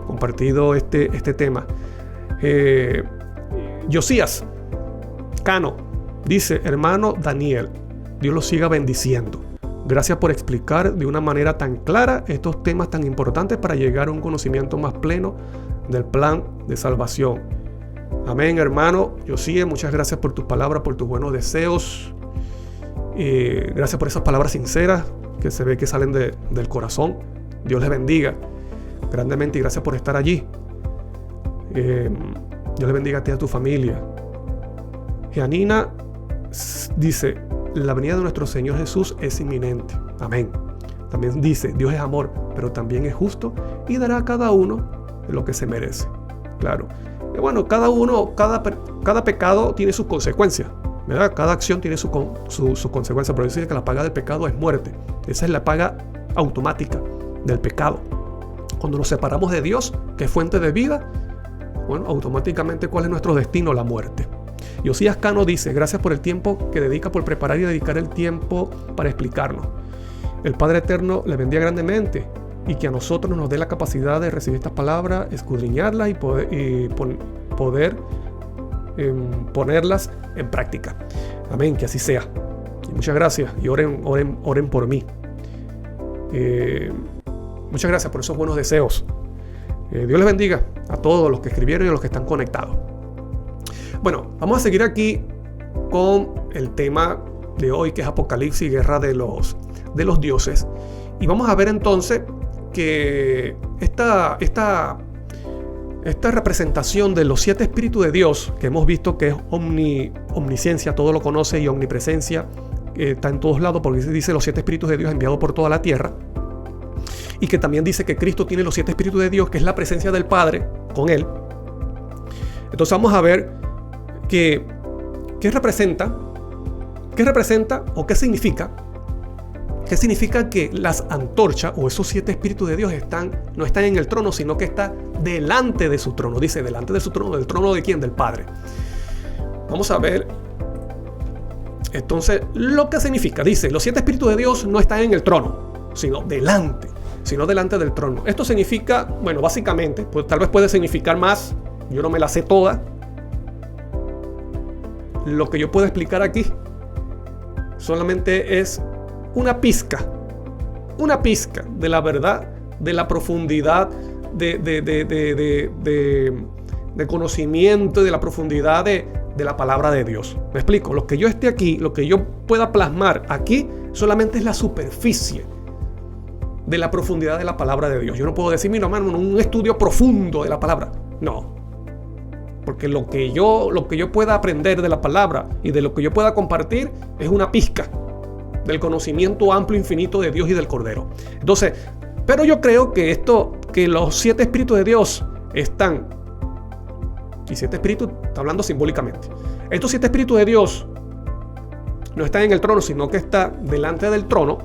Compartido este tema. Josías Cano dice: hermano Daniel, Dios los siga bendiciendo. Gracias por explicar de una manera tan clara estos temas tan importantes para llegar a un conocimiento más pleno del plan de salvación. Amén, hermano Josías, muchas gracias por tus palabras, por tus buenos deseos. Gracias por esas palabras sinceras que se ve que salen del corazón. Dios les bendiga grandemente y gracias por estar allí. Dios les bendiga a ti y a tu familia. Janina dice: la venida de nuestro Señor Jesús es inminente. Amén. También dice: Dios es amor, pero también es justo y dará a cada uno lo que se merece. Claro. Bueno, cada pecado tiene sus consecuencias, ¿verdad? Cada acción tiene su consecuencia. Pero dice que la paga del pecado es muerte. Esa es la paga automática del pecado. Cuando nos separamos de Dios, que es fuente de vida, bueno, automáticamente, ¿cuál es nuestro destino? La muerte. Josías Cano dice: gracias por el tiempo que dedica, por preparar y dedicar el tiempo para explicarnos. El Padre Eterno le bendiga grandemente y que a nosotros nos dé la capacidad de recibir estas palabras, escudriñarlas y poder ponerlas en práctica. Amén, que así sea. Y muchas gracias y oren por mí. Muchas gracias por esos buenos deseos. Dios les bendiga a todos los que escribieron y a los que están conectados. Bueno, vamos a seguir aquí con el tema de hoy, que es Apocalipsis, guerra de los dioses. Y vamos a ver entonces que esta representación de los 7 espíritus de Dios, que hemos visto que es omnisciencia, todo lo conoce, y omnipresencia, está en todos lados, porque dice los 7 espíritus de Dios enviados por toda la tierra. Y que también dice que Cristo tiene los 7 espíritus de Dios, que es la presencia del Padre con Él. Entonces vamos a ver qué representa o qué significa. ¿Qué significa que las antorchas o esos 7 espíritus de Dios no están en el trono, sino que está delante de su trono? Dice, delante de su trono. ¿Del trono de quién? Del Padre. Vamos a ver entonces lo que significa. Dice, los 7 espíritus de Dios no están en el trono, sino delante del trono. Esto significa, bueno, básicamente, pues tal vez puede significar más. Yo no me la sé toda. Lo que yo puedo explicar aquí solamente es una pizca de la verdad, de la profundidad de conocimiento y de la profundidad de la palabra de Dios. Me explico, lo que yo esté aquí, lo que yo pueda plasmar aquí, solamente es la superficie de la profundidad de la palabra de Dios. Yo no puedo decir, mira, hermano, un estudio profundo de la palabra. No. Porque lo que yo pueda aprender de la palabra y de lo que yo pueda compartir es una pizca del conocimiento amplio, infinito de Dios y del Cordero. Entonces, pero yo creo que los 7 espíritus de Dios están, y 7 espíritus está hablando simbólicamente. Estos 7 espíritus de Dios no están en el trono, sino que está delante del trono.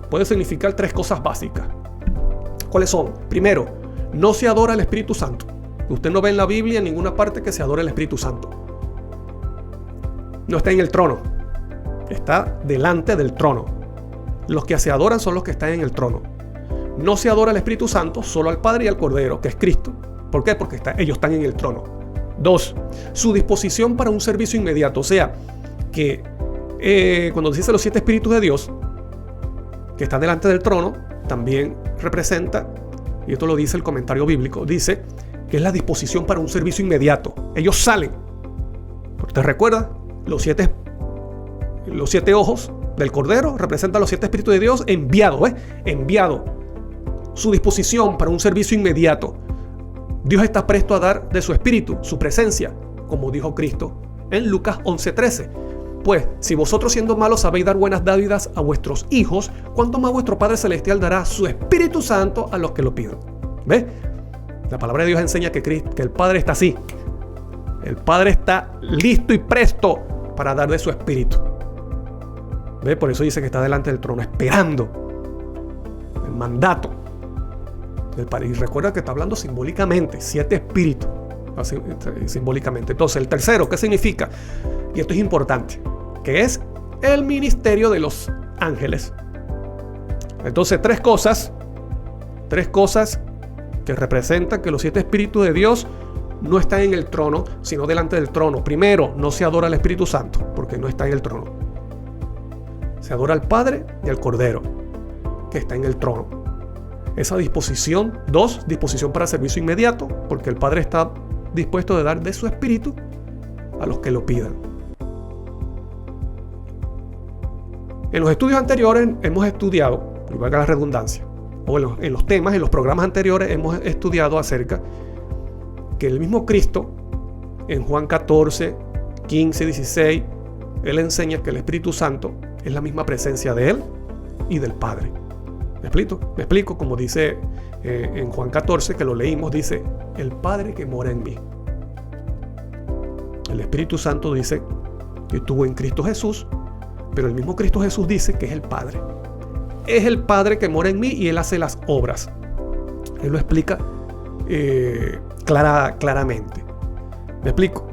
Puede significar 3 cosas básicas. ¿Cuáles son? Primero, no se adora al Espíritu Santo. Usted no ve en la Biblia en ninguna parte que se adore el Espíritu Santo. No está en el trono. Está delante del trono. Los que se adoran son los que están en el trono. No se adora al Espíritu Santo, solo al Padre y al Cordero, que es Cristo. ¿Por qué? Porque ellos están en el trono. 2. Su disposición para un servicio inmediato. O sea, que cuando dice los 7 espíritus de Dios, que están delante del trono, también representa, y esto lo dice el comentario bíblico, dice que es la disposición para un servicio inmediato. Ellos salen. ¿Te recuerdas? Los siete ojos del Cordero representan los 7 espíritus de Dios enviados. Enviado. Su disposición para un servicio inmediato. Dios está presto a dar de su espíritu, su presencia, como dijo Cristo en Lucas 11:13. Pues, si vosotros siendo malos sabéis dar buenas dádivas a vuestros hijos, ¿cuánto más vuestro Padre Celestial dará su Espíritu Santo a los que lo pidan? ¿Ves? La palabra de Dios enseña que el Padre está así. El Padre está listo y presto para dar de su Espíritu. ¿Ves? Por eso dice que está delante del trono, esperando el mandato del Padre. Y recuerda que está hablando simbólicamente, 7 espíritus, así, simbólicamente. Entonces, el tercero, ¿qué significa? Y esto es importante, que es el ministerio de los ángeles. Entonces, 3 3 cosas que representan que los 7 espíritus de Dios no están en el trono, sino delante del trono. Primero, no se adora al Espíritu Santo, porque no está en el trono. Se adora al Padre y al Cordero, que está en el trono. Esa disposición. 2, disposición para servicio inmediato, porque el Padre está dispuesto de dar de su Espíritu a los que lo pidan. En los estudios anteriores hemos estudiado, y valga la redundancia, o en los temas, en los programas anteriores hemos estudiado acerca que el mismo Cristo, en Juan 14, 15, 16, Él enseña que el Espíritu Santo es la misma presencia de Él y del Padre. ¿Me explico? Como dice en Juan 14, que lo leímos, dice, el Padre que mora en mí. El Espíritu Santo dice que estuvo en Cristo Jesús, pero el mismo Cristo Jesús dice que es el Padre. Es el Padre que mora en mí y Él hace las obras. Él lo explica claramente. ¿Me explico?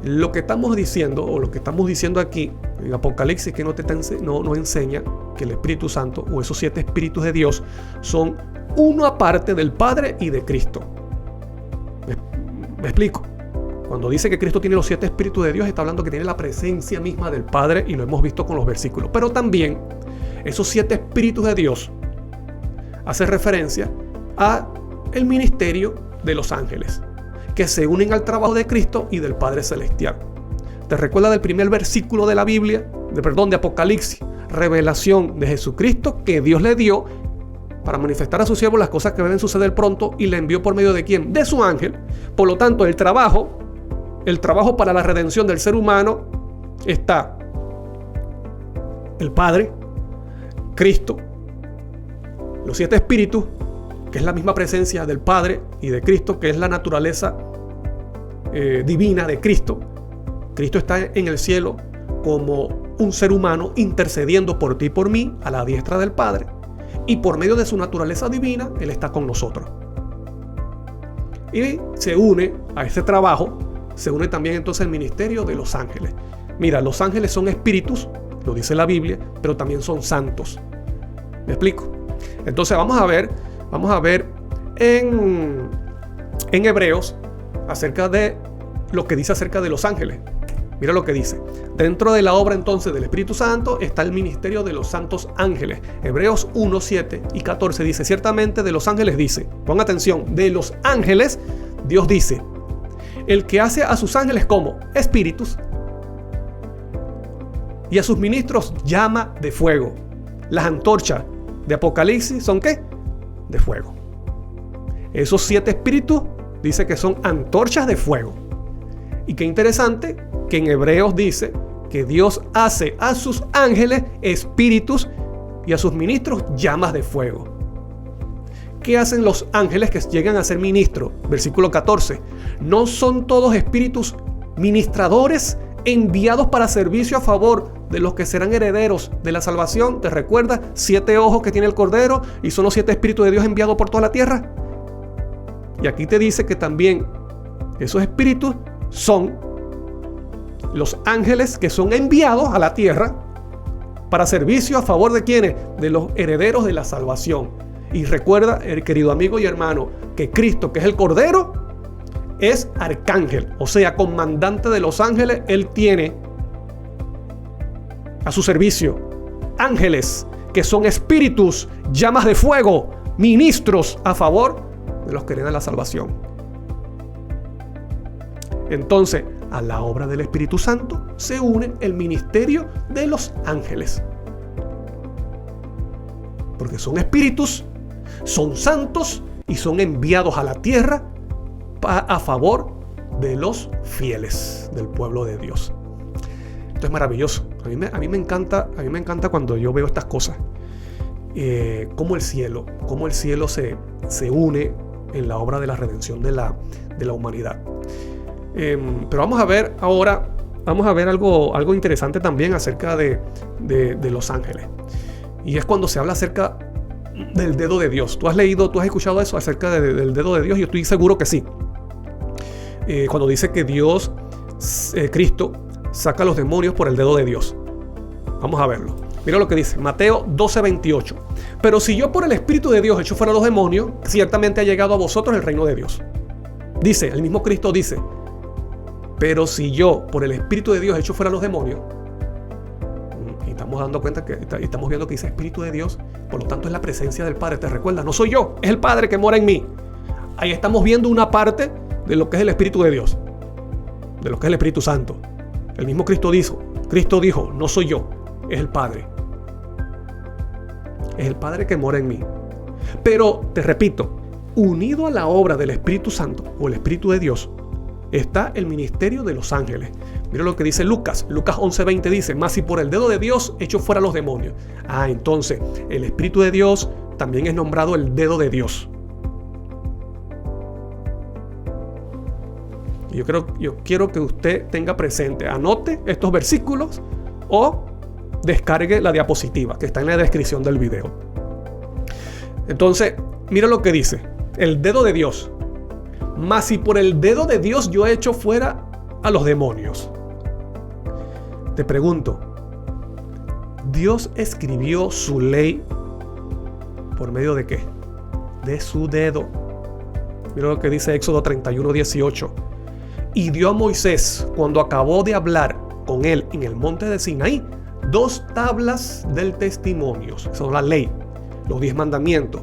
Lo que estamos diciendo, o lo que estamos diciendo aquí en Apocalipsis, que no enseña que el Espíritu Santo o esos 7 espíritus de Dios son uno aparte del Padre y de Cristo. ¿Me explico? Cuando dice que Cristo tiene los 7 espíritus de Dios, está hablando que tiene la presencia misma del Padre, y lo hemos visto con los versículos. Pero también esos 7 espíritus de Dios hace referencia a el ministerio de los ángeles, que se unen al trabajo de Cristo y del Padre Celestial. ¿Te recuerdas del primer versículo de la Biblia? De Apocalipsis. Revelación de Jesucristo que Dios le dio para manifestar a su siervo las cosas que deben suceder pronto, y le envió por medio de ¿quién? De su ángel. Por lo tanto, el trabajo para la redención del ser humano está el Padre, Cristo, los 7 espíritus, que es la misma presencia del Padre y de Cristo, que es la naturaleza divina de Cristo. Cristo está en el cielo como un ser humano intercediendo por ti y por mí a la diestra del Padre, y por medio de su naturaleza divina Él está con nosotros. Y se une a ese trabajo, se une también entonces el ministerio de los ángeles. Mira, los ángeles son espíritus, lo dice la Biblia, pero también son santos. ¿Me explico? Entonces vamos a ver en Hebreos acerca de lo que dice acerca de los ángeles. Mira lo que dice. Dentro de la obra entonces del Espíritu Santo está el ministerio de los santos ángeles. Hebreos 1, 7 y 14 dice, ciertamente de los ángeles dice, pon atención, de los ángeles Dios dice, el que hace a sus ángeles como espíritus y a sus ministros llama de fuego. Las antorchas de Apocalipsis son ¿qué? De fuego. Esos 7 espíritus dice que son antorchas de fuego. Y qué interesante que en Hebreos dice que Dios hace a sus ángeles espíritus y a sus ministros llamas de fuego. ¿Qué hacen los ángeles que llegan a ser ministros? Versículo 14. ¿No son todos espíritus ministradores enviados para servicio a favor de los que serán herederos de la salvación? ¿Te recuerdas? 7 ojos que tiene el Cordero y son los 7 espíritus de Dios enviados por toda la tierra. Y aquí te dice que también esos espíritus son los ángeles que son enviados a la tierra para servicio a favor de ¿quiénes? De los herederos de la salvación. Y recuerda, querido amigo y hermano, que Cristo, que es el Cordero, es arcángel, o sea, comandante de los ángeles. Él tiene a su servicio ángeles que son espíritus, llamas de fuego, ministros a favor de los que heredan la salvación. Entonces, a la obra del Espíritu Santo se une el ministerio de los ángeles. Porque son espíritus, son santos y son enviados a la tierra a favor de los fieles del pueblo de Dios. Esto es maravilloso. A mí me encanta cuando yo veo estas cosas. Cómo el cielo se une en la obra de la redención de la humanidad. Pero vamos a ver ahora, algo interesante también acerca de los ángeles. Y es cuando se habla acerca del dedo de Dios. ¿Tú has escuchado eso acerca del dedo de Dios? Yo estoy seguro que sí. Cuando dice que Dios, Cristo, saca a los demonios por el dedo de Dios. Vamos a verlo. Mira lo que dice Mateo 12:28. Pero si yo por el Espíritu de Dios echo fuera a los demonios, ciertamente ha llegado a vosotros el reino de Dios. Dice, el mismo Cristo dice, pero si yo por el Espíritu de Dios echo fuera a los demonios, y estamos dando cuenta que estamos viendo que dice Espíritu de Dios, por lo tanto es la presencia del Padre. Te recuerda, no soy yo, es el Padre que mora en mí. Ahí estamos viendo una parte de lo que es el Espíritu de Dios, de lo que es el Espíritu Santo. El mismo Cristo dijo, no soy yo, es el Padre. Es el Padre que mora en mí. Pero, te repito, unido a la obra del Espíritu Santo o el Espíritu de Dios, está el ministerio de los ángeles. Mira lo que dice Lucas 11:20 dice, mas si por el dedo de Dios echo fuera los demonios. Entonces, el Espíritu de Dios también es nombrado el dedo de Dios. Yo quiero que usted tenga presente, anote estos versículos o descargue la diapositiva que está en la descripción del video. Entonces, mira lo que dice, el dedo de Dios. Mas si por el dedo de Dios yo echo fuera a los demonios. Te pregunto, ¿Dios escribió su ley por medio de qué? De su dedo. Mira lo que dice Éxodo 31:18. Y dio a Moisés, cuando acabó de hablar con él en el monte de Sinaí, 2 tablas del testimonio. Esa es la ley, los 10 mandamientos.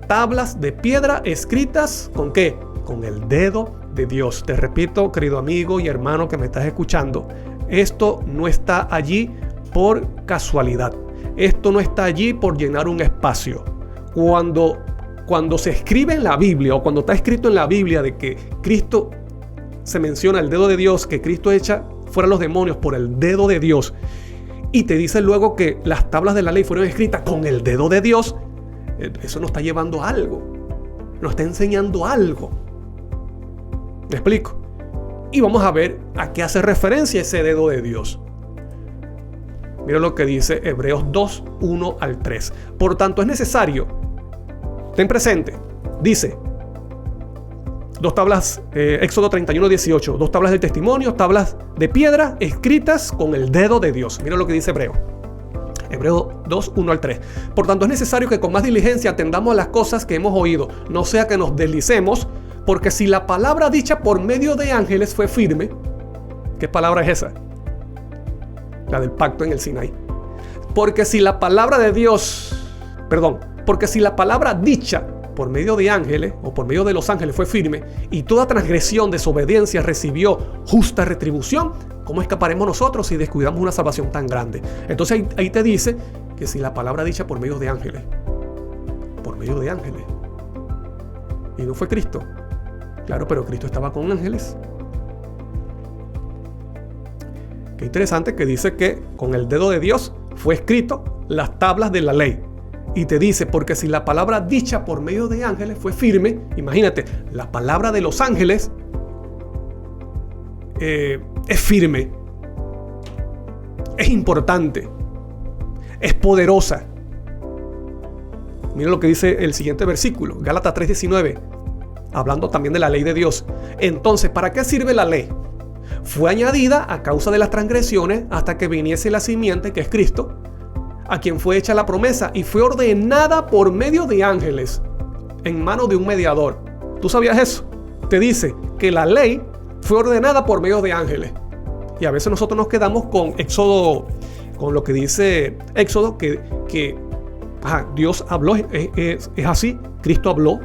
Tablas de piedra escritas ¿con qué? Con el dedo de Dios. Te repito, querido amigo y hermano que me estás escuchando, esto no está allí por casualidad. Esto no está allí por llenar un espacio. Cuando se escribe en la Biblia o cuando está escrito en la Biblia de que Cristo se menciona el dedo de Dios, que Cristo echa fuera los demonios por el dedo de Dios, y te dice luego que las tablas de la ley fueron escritas con el dedo de Dios, eso nos está llevando a algo, nos está enseñando algo. ¿Me explico? Y vamos a ver a qué hace referencia ese dedo de Dios. Mira lo que dice Hebreos 2:1-3. Por tanto es necesario, ten presente, dice, 2 tablas, Éxodo 31:18, 2 tablas del testimonio, tablas de piedra escritas con el dedo de Dios. Mira lo que dice Hebreos 2:1-3. Por tanto es necesario que con más diligencia atendamos a las cosas que hemos oído, no sea que nos deslicemos, porque si la palabra dicha por medio de ángeles fue firme, ¿qué palabra es esa? La del pacto en el Sinaí. Porque si la palabra dicha por medio de ángeles o por medio de los ángeles fue firme y toda transgresión, desobediencia recibió justa retribución, ¿cómo escaparemos nosotros si descuidamos una salvación tan grande? Entonces ahí te dice que si la palabra dicha por medio de ángeles, y no fue Cristo. Claro, pero Cristo estaba con ángeles. Qué interesante que dice que con el dedo de Dios fue escrito las tablas de la ley. Y te dice, porque si la palabra dicha por medio de ángeles fue firme, imagínate, la palabra de los ángeles es firme, es importante, es poderosa. Mira lo que dice el siguiente versículo, Gálatas 3:19, hablando también de la ley de Dios. Entonces, ¿para qué sirve la ley? Fue añadida a causa de las transgresiones hasta que viniese la simiente, que es Cristo, a quien fue hecha la promesa, y fue ordenada por medio de ángeles en manos de un mediador. ¿Tú sabías eso? Te dice que la ley fue ordenada por medio de ángeles. Y a veces nosotros nos quedamos con Éxodo, con lo que dice Éxodo, que Dios habló, es así. Cristo habló,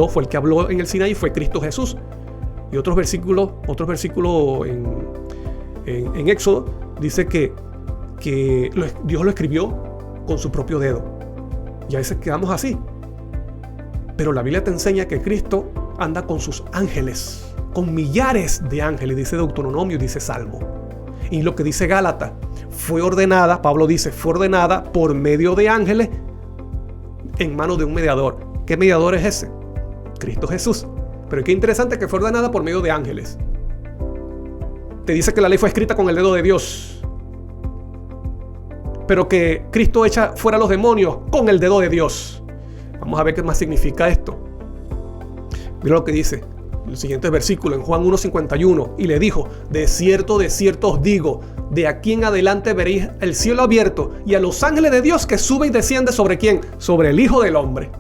fue el que habló en el Sinaí, fue Cristo Jesús. Y otros versículos en Éxodo dice que Dios lo escribió con su propio dedo. Y a veces quedamos así. Pero la Biblia te enseña que Cristo anda con sus ángeles, con millares de ángeles, dice Deuteronomio, dice Salmo. Y lo que dice Gálatas, Pablo dice, fue ordenada por medio de ángeles en manos de un mediador. ¿Qué mediador es ese? Cristo Jesús. Pero qué interesante que fue ordenada por medio de ángeles. Te dice que la ley fue escrita con el dedo de Dios, pero que Cristo echa fuera a los demonios con el dedo de Dios. Vamos a ver qué más significa esto. Mira lo que dice el siguiente versículo en Juan 1:51. Y le dijo, de cierto os digo, de aquí en adelante veréis el cielo abierto y a los ángeles de Dios que sube y desciende ¿sobre quién? Sobre el Hijo del Hombre.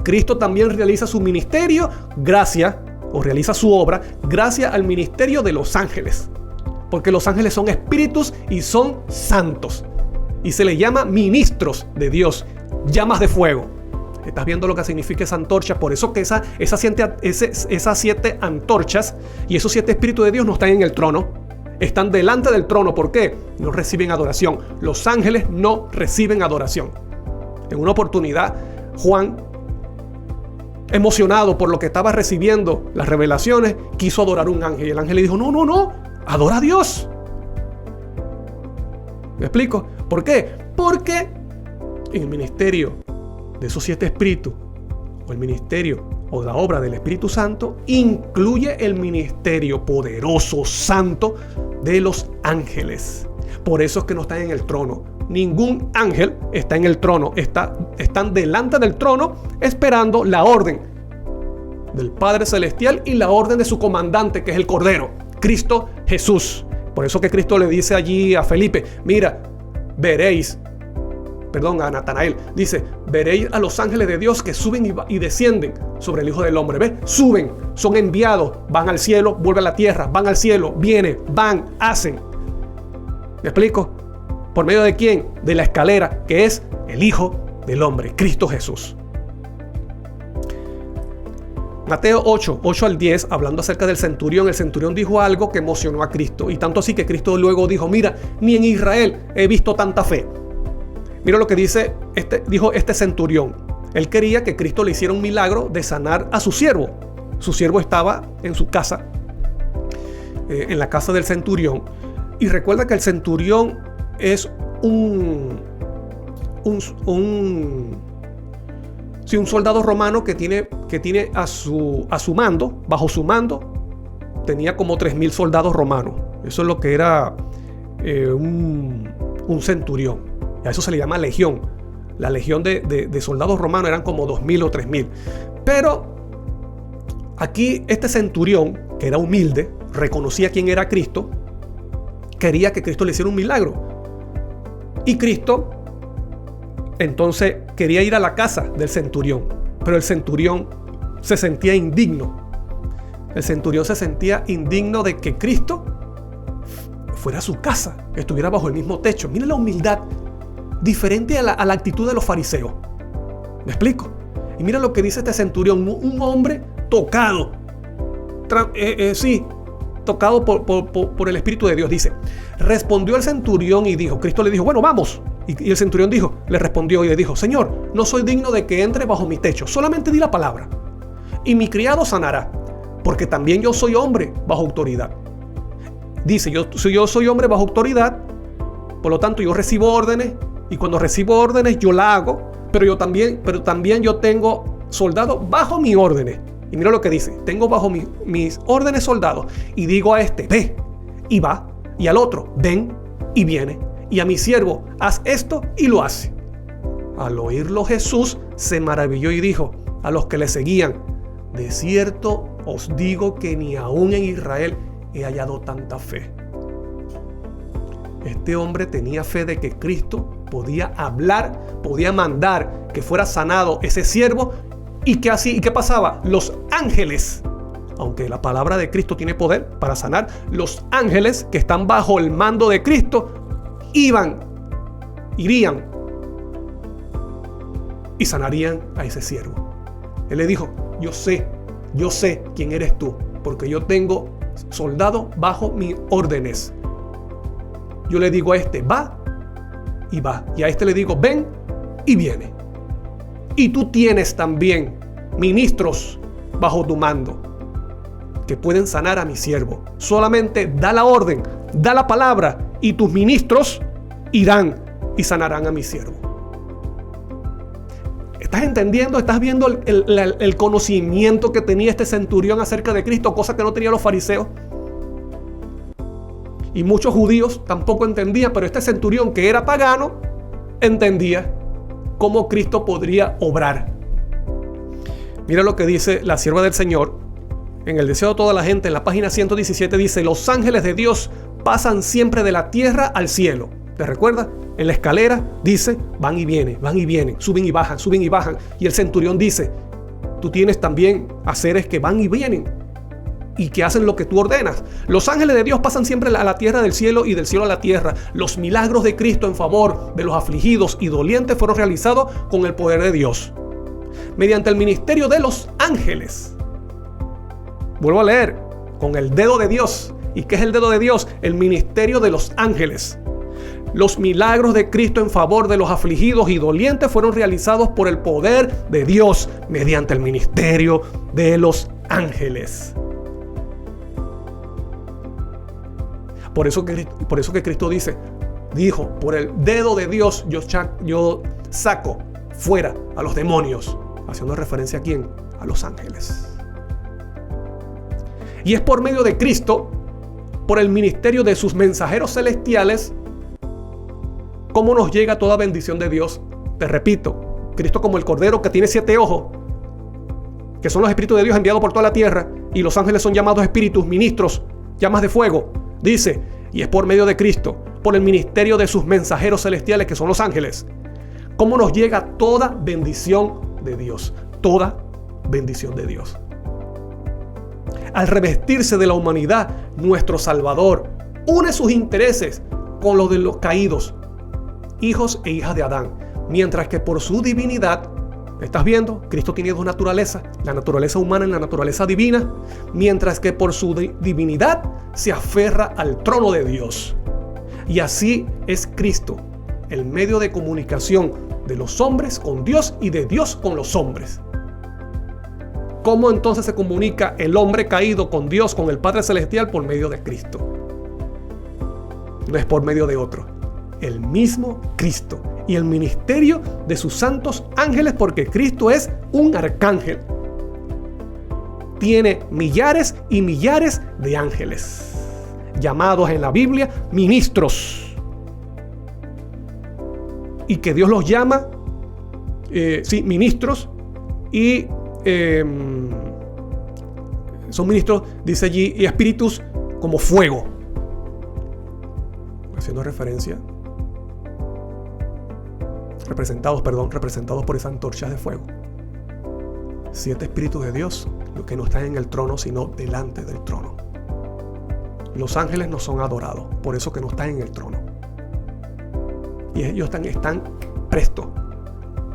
Cristo también realiza su ministerio realiza su obra gracias al ministerio de los ángeles. Porque los ángeles son espíritus y son santos. Y se les llama ministros de Dios, llamas de fuego. ¿Estás viendo lo que significa esa antorcha? Por eso que esas 7 antorchas y esos 7 espíritus de Dios no están en el trono. Están delante del trono. ¿Por qué? No reciben adoración. Los ángeles no reciben adoración. En una oportunidad, Juan, emocionado por lo que estaba recibiendo las revelaciones, quiso adorar a un ángel. Y el ángel le dijo, no, adora a Dios. ¿Me explico? ¿Por qué? Porque en el ministerio de esos 7 espíritus, o el ministerio o la obra del Espíritu Santo, incluye el ministerio poderoso, santo de los ángeles. Por eso es que no están en el trono. Ningún ángel está en el trono. Están delante del trono esperando la orden del Padre Celestial y la orden de su comandante, que es el Cordero, Cristo Jesús. Por eso que Cristo le dice allí a Felipe, mira, a Natanael, dice, veréis a los ángeles de Dios que suben y descienden sobre el Hijo del Hombre. ¿Ves? Suben, son enviados, van al cielo, vuelven a la tierra, van al cielo, vienen, van, hacen. ¿Me explico? ¿Por medio de quién? De la escalera, que es el Hijo del Hombre, Cristo Jesús. Mateo 8 al 10, hablando acerca del centurión, el centurión dijo algo que emocionó a Cristo. Y tanto así que Cristo luego dijo, mira, ni en Israel he visto tanta fe. Mira lo que dijo este centurión. Él quería que Cristo le hiciera un milagro de sanar a su siervo. Su siervo estaba en su casa, en la casa del centurión. Y recuerda que el centurión es un soldado romano que tiene a su mando, bajo su mando, tenía como 3,000 soldados romanos. Eso es lo que era un centurión. A eso se le llama legión. La legión de soldados romanos eran como 2,000 o 3,000. Pero aquí este centurión, que era humilde, reconocía quién era Cristo, quería que Cristo le hiciera un milagro. Y Cristo entonces quería ir a la casa del centurión, pero el centurión se sentía indigno. El centurión se sentía indigno de que Cristo fuera a su casa, estuviera bajo el mismo techo. Mira la humildad, diferente a la actitud de los fariseos. ¿Me explico? Y mira lo que dice este centurión, un hombre tocado, tocado por el Espíritu de Dios. Dice, respondió el centurión y dijo, Cristo le dijo, bueno, vamos. Y el centurión le respondió y le dijo, Señor, no soy digno de que entre bajo mi techo, solamente di la palabra, y mi criado sanará, porque también yo soy hombre bajo autoridad. Dice, yo soy hombre bajo autoridad, por lo tanto yo recibo órdenes, y cuando recibo órdenes yo la hago, pero también yo tengo soldados bajo mis órdenes. Y mira lo que dice, tengo bajo mis órdenes soldados, y digo a este, ve, y va, y al otro, ven, y viene, y a mi siervo, haz esto, y lo hace. Al oírlo Jesús se maravilló y dijo a los que le seguían, de cierto os digo que ni aún en Israel he hallado tanta fe. Este hombre tenía fe de que Cristo podía hablar, podía mandar que fuera sanado ese siervo. ¿Y qué pasaba? Los ángeles, aunque la palabra de Cristo tiene poder para sanar, los ángeles que están bajo el mando de Cristo irían y sanarían a ese siervo. Él le dijo, yo sé quién eres tú, porque yo tengo soldados bajo mis órdenes. Yo le digo a este, va, y va. Y a este le digo, ven, y viene. Y tú tienes también ministros bajo tu mando que pueden sanar a mi siervo. Solamente da la orden, da la palabra, y tus ministros irán y sanarán a mi siervo. ¿Estás entendiendo? ¿Estás viendo el conocimiento que tenía este centurión acerca de Cristo? Cosa que no tenían los fariseos. Y muchos judíos tampoco entendían, pero este centurión, que era pagano, entendía cómo Cristo podría obrar. Mira lo que dice la sierva del Señor en el deseo de toda la gente, en la página 117, dice, los ángeles de Dios pasan siempre de la tierra al cielo. ¿Te recuerdas? En la escalera dice, van y vienen, suben y bajan. Y el centurión dice, tú tienes también a seres que van y vienen y que hacen lo que tú ordenas. Los ángeles de Dios pasan siempre a la tierra del cielo y del cielo a la tierra. Los milagros de Cristo en favor de los afligidos y dolientes fueron realizados con el poder de Dios, mediante el ministerio de los ángeles. Vuelvo a leer, con el dedo de Dios. ¿Y qué es el dedo de Dios? El ministerio de los ángeles. Los milagros de Cristo en favor de los afligidos y dolientes fueron realizados por el poder de Dios mediante el ministerio de los ángeles. Por eso que Cristo dijo, por el dedo de Dios yo saco fuera a los demonios, haciendo referencia a ¿quién? A los ángeles. Y es por medio de Cristo, por el ministerio de sus mensajeros celestiales, cómo nos llega toda bendición de Dios. Te repito, Cristo como el Cordero que tiene 7 ojos, que son los espíritus de Dios enviados por toda la tierra, y los ángeles son llamados espíritus, ministros, llamas de fuego. Dice, y es por medio de Cristo, por el ministerio de sus mensajeros celestiales, que son los ángeles, cómo nos llega toda bendición de Dios. Toda bendición de Dios. Al revestirse de la humanidad, nuestro Salvador une sus intereses con los de los caídos, hijos e hijas de Adán, mientras que por su divinidad, ¿estás viendo? Cristo tiene dos naturalezas, la naturaleza humana y la naturaleza divina, mientras que por su divinidad se aferra al trono de Dios. Y así es Cristo, el medio de comunicación de los hombres con Dios y de Dios con los hombres. ¿Cómo entonces se comunica el hombre caído con Dios, con el Padre Celestial? Por medio de Cristo. No es por medio de otro. El mismo Cristo y el ministerio de sus santos ángeles, porque Cristo es un arcángel. Tiene millares y millares de ángeles, llamados en la Biblia ministros. Y que Dios los llama, ministros, y son ministros, dice allí, y espíritus como fuego, haciendo referencia, representados por esas antorchas de fuego. 7 espíritus de Dios, los que no están en el trono, sino delante del trono. Los ángeles no son adorados, por eso que no están en el trono. Y ellos están prestos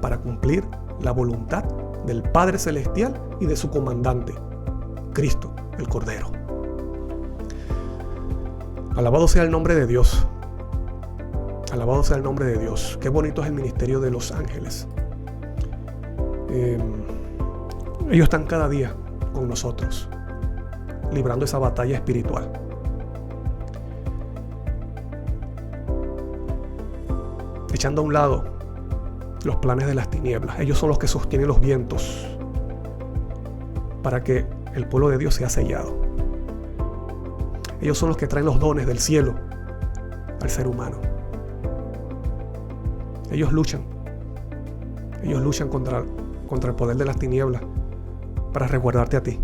para cumplir la voluntad del Padre Celestial y de su comandante, Cristo, el Cordero. Alabado sea el nombre de Dios. Alabado sea el nombre de Dios. Qué bonito es el ministerio de los ángeles. Ellos están cada día con nosotros, librando esa batalla espiritual. Echando a un lado los planes de las tinieblas. Ellos son los que sostienen los vientos para que el pueblo de Dios sea sellado. Ellos son los que traen los dones del cielo al ser humano. Ellos luchan contra el poder de las tinieblas para resguardarte a ti,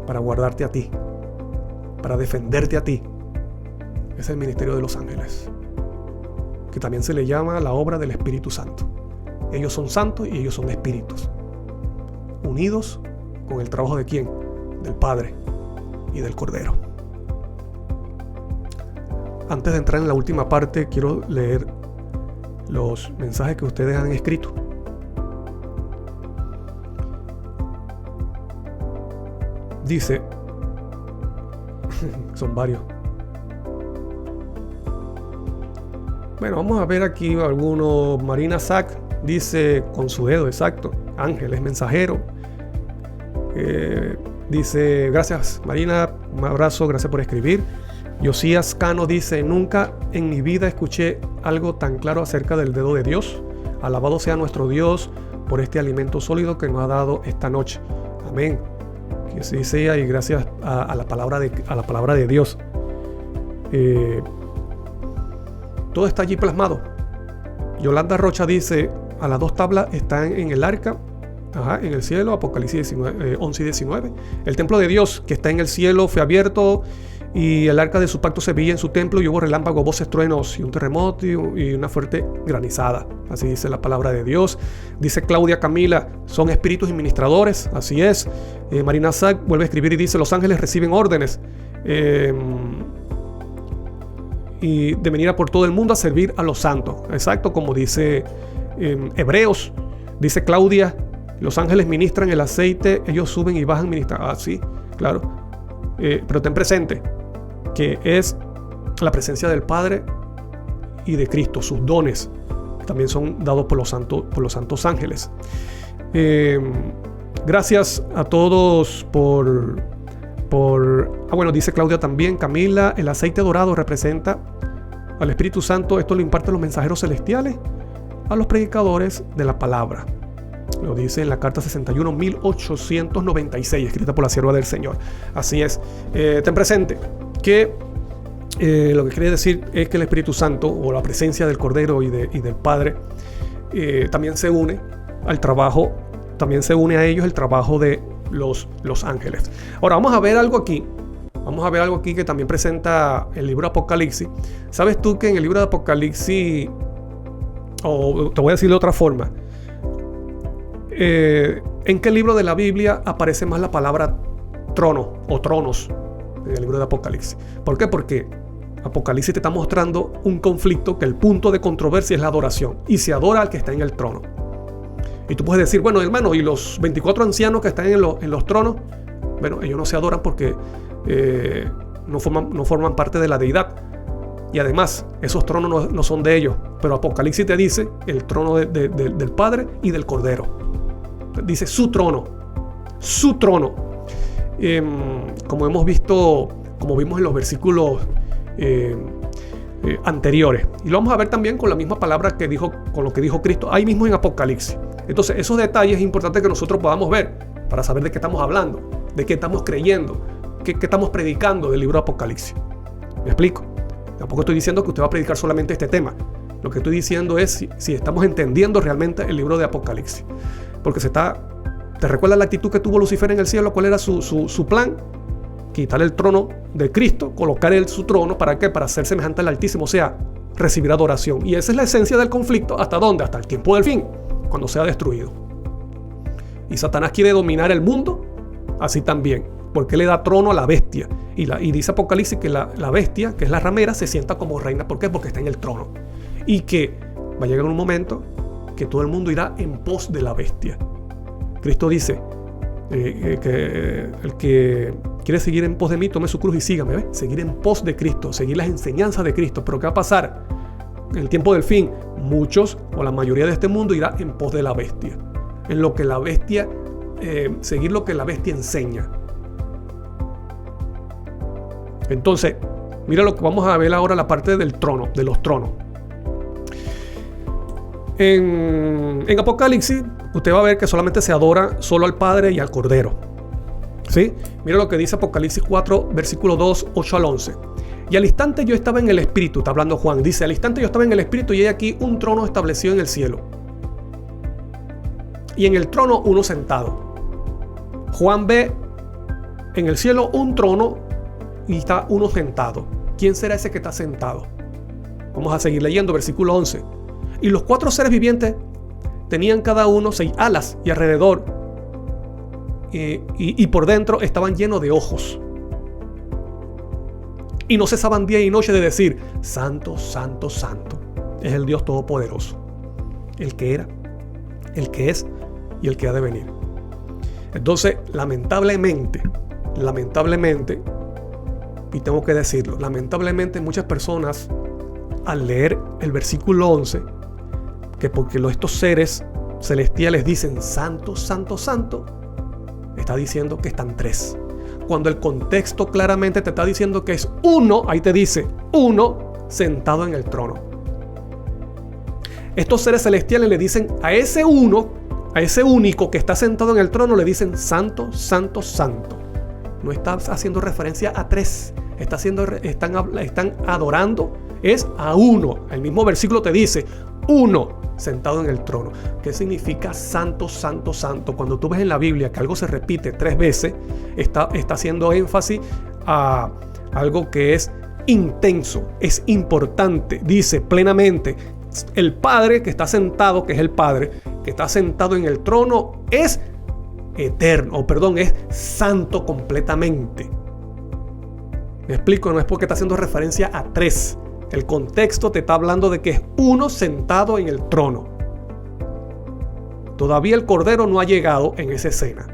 para guardarte a ti, para defenderte a ti. Es el ministerio de los ángeles, que también se le llama la obra del Espíritu Santo. Ellos son santos y ellos son espíritus, unidos con el trabajo de ¿quién? Del Padre y del Cordero. Antes de entrar en la última parte, quiero leer los mensajes que ustedes han escrito. Dice, son varios. Bueno, vamos a ver aquí algunos. Marina Sack dice con su dedo, exacto. Ángel es mensajero. Dice, gracias Marina, un abrazo, gracias por escribir. Josías Cano dice, nunca en mi vida escuché algo tan claro acerca del dedo de Dios. Alabado sea nuestro Dios por este alimento sólido que nos ha dado esta noche. Amén. Que así sea, y gracias a la palabra de Dios. Todo está allí plasmado. Yolanda Rocha dice, a las 2 tablas están en el arca, en el cielo, Apocalipsis 11 y 19. El templo de Dios que está en el cielo fue abierto y el arca de su pacto se veía en su templo, y hubo relámpagos, voces, truenos y un terremoto y una fuerte granizada. Así dice la palabra de Dios. Dice Claudia Camila, son espíritus administradores. Así es. Marina Sack vuelve a escribir y dice, los ángeles reciben órdenes y de venir a por todo el mundo a servir a los santos. Exacto, como dice Hebreos. Dice Claudia, los ángeles ministran el aceite, ellos suben y bajan ministrar. Ah, sí, claro. Pero ten presente que es la presencia del Padre y de Cristo, sus dones también son dados por los santos ángeles. Gracias a todos por bueno, dice Claudia también, Camila, el aceite dorado representa al Espíritu Santo. Esto lo imparten los mensajeros celestiales a los predicadores de la palabra. Lo dice en la carta 61, 1896, escrita por la sierva del Señor. Así es. Ten presente que lo que quiere decir es que el Espíritu Santo, o la presencia del Cordero y del Padre, también se une al trabajo, también se une a ellos el trabajo de los ángeles. Ahora vamos a ver algo aquí. Vamos a ver algo aquí que también presenta el libro de Apocalipsis. ¿Sabes tú que en el libro de Apocalipsis, o te voy a decir de otra forma, ¿en qué libro de la Biblia aparece más la palabra trono o tronos? En el libro de Apocalipsis. ¿Por qué? Porque Apocalipsis te está mostrando un conflicto que el punto de controversia es la adoración, y se adora al que está en el trono. Y tú puedes decir, bueno, hermano, ¿y los 24 ancianos que están en los tronos? Bueno, ellos no se adoran porque no forman parte de la deidad. Y además, esos tronos no son de ellos. Pero Apocalipsis te dice el trono del Padre y del Cordero. Dice su trono. Su trono. Como hemos visto, como vimos en los versículos anteriores. Y lo vamos a ver también con la misma palabra que dijo, con lo que dijo Cristo ahí mismo en Apocalipsis. Entonces, esos detalles es importante que nosotros podamos ver para saber de qué estamos hablando, de qué estamos creyendo, qué estamos predicando del libro de Apocalipsis. ¿Me explico? Tampoco estoy diciendo que usted va a predicar solamente este tema. Lo que estoy diciendo es si estamos entendiendo realmente el libro de Apocalipsis. Porque ¿te recuerdas la actitud que tuvo Lucifer en el cielo? ¿Cuál era su plan? Quitar el trono de Cristo, colocar su trono, ¿para qué? Para ser semejante al Altísimo, o sea, recibir adoración. Y esa es la esencia del conflicto. ¿Hasta dónde? Hasta el tiempo del fin, cuando sea destruido. Y Satanás quiere dominar el mundo, así también, porque le da trono a la bestia. Y dice Apocalipsis que la bestia, que es la ramera, se sienta como reina. ¿Por qué? Porque está en el trono. Y que va a llegar un momento que todo el mundo irá en pos de la bestia. Cristo dice que el que quiere seguir en pos de mí, tome su cruz y sígame. ¿Ves? Seguir en pos de Cristo, seguir las enseñanzas de Cristo. Pero ¿qué va a pasar? En el tiempo del fin, muchos o la mayoría de este mundo irá en pos de la bestia. En lo que la bestia, seguir lo que la bestia enseña. Entonces, mira lo que vamos a ver ahora, la parte del trono, de los tronos. En Apocalipsis, usted va a ver que solamente se adora solo al Padre y al Cordero. ¿Sí? Mira lo que dice Apocalipsis 4, versículo 2, 8 al 11. Y al instante yo estaba en el Espíritu, está hablando Juan, dice, al instante yo estaba en el Espíritu y he aquí un trono establecido en el cielo. Y en el trono uno sentado. Juan ve en el cielo un trono y está uno sentado. ¿Quién será ese que está sentado? Vamos a seguir leyendo, versículo 11. Y los 4 seres vivientes tenían cada uno 6 alas y alrededor y por dentro estaban llenos de ojos. Y no cesaban día y noche de decir, Santo, Santo, Santo, es el Dios Todopoderoso, el que era, el que es y el que ha de venir. Entonces, lamentablemente, y tengo que decirlo, lamentablemente muchas personas al leer el versículo 11, que porque estos seres celestiales dicen Santo, Santo, Santo, está diciendo que están 3. Cuando el contexto claramente te está diciendo que es uno, ahí te dice uno sentado en el trono. Estos seres celestiales le dicen a ese uno, a ese único que está sentado en el trono, le dicen Santo, Santo, Santo. No está haciendo referencia a 3, están adorando es a uno. El mismo versículo te dice uno sentado en el trono. ¿Qué significa santo, santo, santo? Cuando tú ves en la Biblia que algo se repite 3 veces, está haciendo énfasis a algo que es intenso, es importante. Dice plenamente, el Padre que está sentado, que es el Padre, que está sentado en el trono, es eterno, es santo completamente. Me explico, no es porque está haciendo referencia a tres. El contexto te está hablando de que es uno sentado en el trono. Todavía el Cordero no ha llegado en esa escena.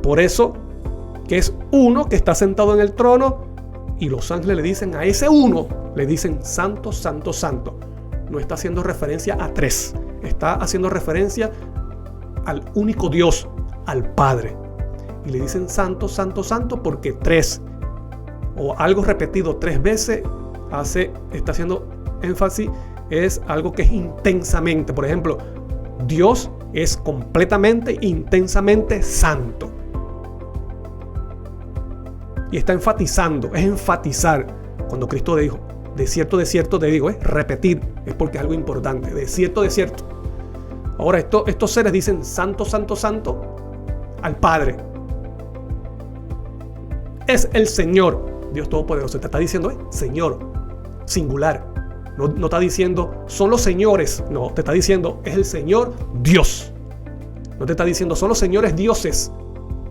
Por eso que es uno que está sentado en el trono y los ángeles le dicen a ese uno, le dicen santo, santo, santo. No está haciendo referencia a tres. Está haciendo referencia al único Dios, al Padre. Y le dicen santo, santo, santo porque tres o algo repetido tres veces está haciendo énfasis, es algo que es intensamente. Por ejemplo, Dios es completamente, intensamente santo. Y está enfatizando, es enfatizar. Cuando Cristo dijo, de cierto te digo, es repetir, es porque es algo importante. De cierto. Ahora estos seres dicen santo, santo, santo al Padre. Es el Señor, Dios Todopoderoso. Te está diciendo, Señor, singular. No está diciendo, son los señores. No, te está diciendo, es el Señor Dios. No te está diciendo, son los señores dioses.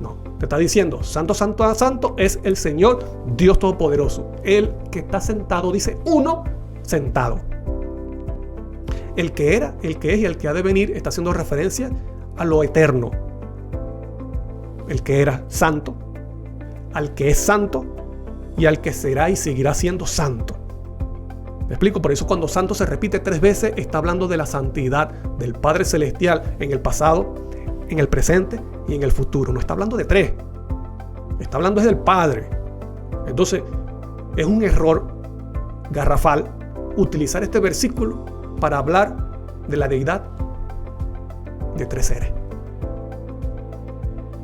No, te está diciendo, santo, santo, santo es el Señor Dios Todopoderoso. El que está sentado, dice uno sentado. El que era, el que es y el que ha de venir está haciendo referencia a lo eterno. El que era santo, al que es santo y al que será y seguirá siendo santo. ¿Me explico? Por eso cuando santo se repite tres veces, está hablando de la santidad del Padre Celestial en el pasado, en el presente y en el futuro. No está hablando de tres. Está hablando del Padre. Entonces, es un error garrafal utilizar este versículo para hablar de la deidad de tres seres.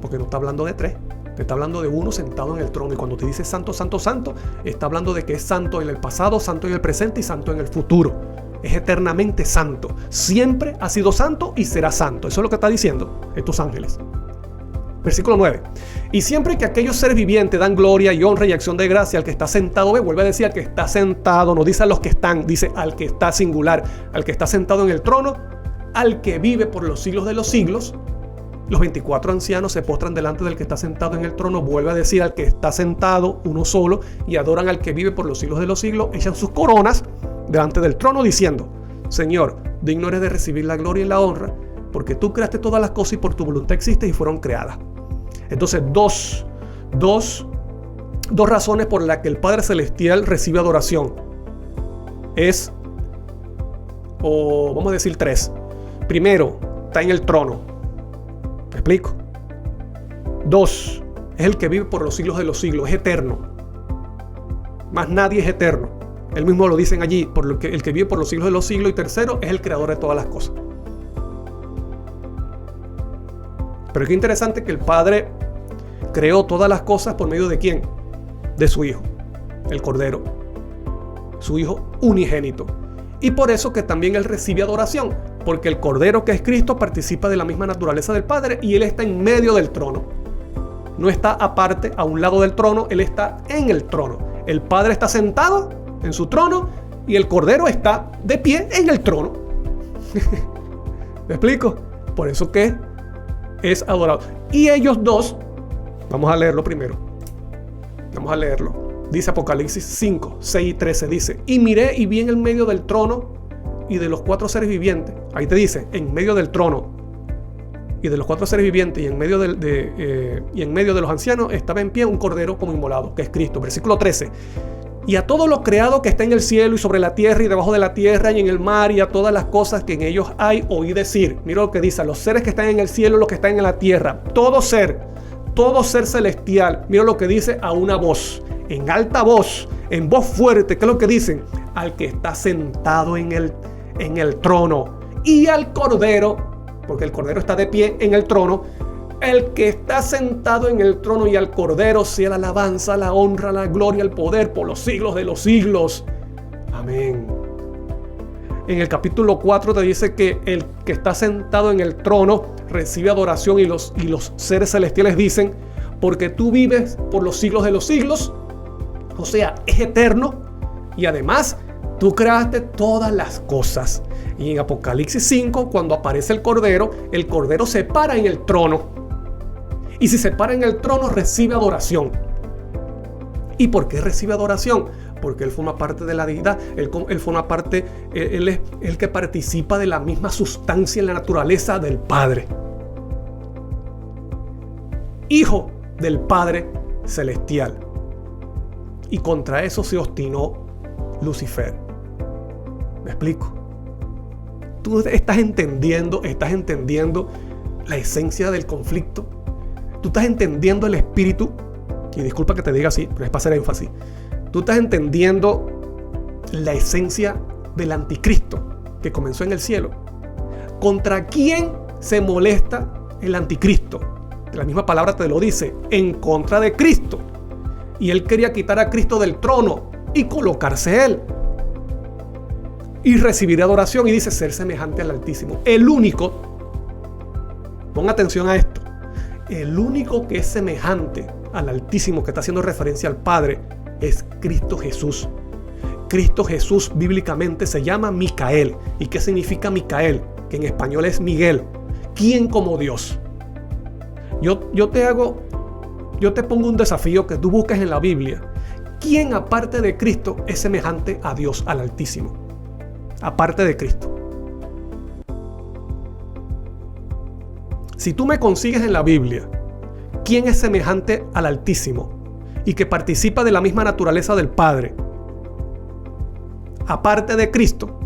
Porque no está hablando de tres. Te está hablando de uno sentado en el trono. Y cuando te dice santo, santo, santo, está hablando de que es santo en el pasado, santo en el presente y santo en el futuro. Es eternamente santo. Siempre ha sido santo y será santo. Eso es lo que está diciendo estos ángeles. Versículo 9. Y siempre que aquellos seres vivientes dan gloria y honra y acción de gracia al que está sentado, vuelve a decir al que está sentado, no dice a los que están, dice al que está singular, al que está sentado en el trono, al que vive por los siglos de los siglos. Los 24 ancianos se postran delante del que está sentado en el trono, vuelve a decir al que está sentado, uno solo, y adoran al que vive por los siglos de los siglos, echan sus coronas delante del trono diciendo, Señor, digno eres de recibir la gloria y la honra, porque tú creaste todas las cosas y por tu voluntad existen y fueron creadas. Entonces, dos razones por las que el Padre Celestial recibe adoración. Vamos a decir tres. Primero, está en el trono. ¿Me explico? Dos, es el que vive por los siglos de los siglos, es eterno. Más nadie es eterno. Él mismo lo dicen allí, el que vive por los siglos de los siglos. Y tercero, es el creador de todas las cosas. Pero qué interesante que el Padre creó todas las cosas por medio de ¿quién? De su Hijo, el Cordero, su Hijo unigénito. Y por eso que también Él recibe adoración, porque el Cordero que es Cristo participa de la misma naturaleza del Padre y Él está en medio del trono. No está aparte, a un lado del trono, Él está en el trono. El Padre está sentado en su trono y el Cordero está de pie en el trono. ¿Me explico? Por eso que es adorado. Y ellos dos, vamos a leerlo primero. Vamos a leerlo. Dice Apocalipsis 5, 6 y 13. Dice, y miré y vi en el medio del trono y de los cuatro seres vivientes. Ahí te dice, en medio del trono y de los cuatro seres vivientes y en medio de los ancianos estaba en pie un cordero como inmolado, que es Cristo. Versículo 13. Y a todo lo creado que está en el cielo y sobre la tierra y debajo de la tierra y en el mar y a todas las cosas que en ellos hay, oí decir. Mira lo que dice, a los seres que están en el cielo, los que están en la tierra, todo ser celestial. Mira lo que dice a una voz, en alta voz, en voz fuerte. ¿Qué es lo que dicen? Al que está sentado en el trono y al Cordero, porque el Cordero está de pie en el trono. El que está sentado en el trono y al Cordero sea la alabanza, la honra, la gloria, el poder por los siglos de los siglos. Amén. En el capítulo 4 te dice que el que está sentado en el trono recibe adoración y los seres celestiales dicen, porque tú vives por los siglos de los siglos, O sea, es eterno y además tú creaste todas las cosas. Y en Apocalipsis 5, cuando aparece el Cordero se para en el trono. Y si se para en el trono, recibe adoración. ¿Y por qué recibe adoración? Porque Él forma parte de la deidad. Él forma parte, Él es el que participa de la misma sustancia en la naturaleza del Padre. Hijo del Padre Celestial. Y contra eso se obstinó Lucifer. ¿Me explico? Tú estás entendiendo la esencia del conflicto. Tú estás entendiendo el espíritu. Y disculpa que te diga así, pero es para hacer énfasis. Tú estás entendiendo la esencia del anticristo que comenzó en el cielo. ¿Contra quién se molesta el anticristo? La misma palabra te lo dice, en contra de Cristo. Y él quería quitar a Cristo del trono y colocarse él. Y recibir adoración, y dice ser semejante al Altísimo. El único, pon atención a esto, el único que es semejante al Altísimo, que está haciendo referencia al Padre, es Cristo Jesús. Cristo Jesús bíblicamente se llama Micael. ¿Y qué significa Micael? Que en español es Miguel. ¿Quién como Dios? Yo te pongo un desafío que tú busques en la Biblia. ¿Quién aparte de Cristo es semejante a Dios, al Altísimo? Aparte de Cristo. Si tú me consigues en la Biblia, ¿quién es semejante al Altísimo y que participa de la misma naturaleza del Padre, aparte de Cristo?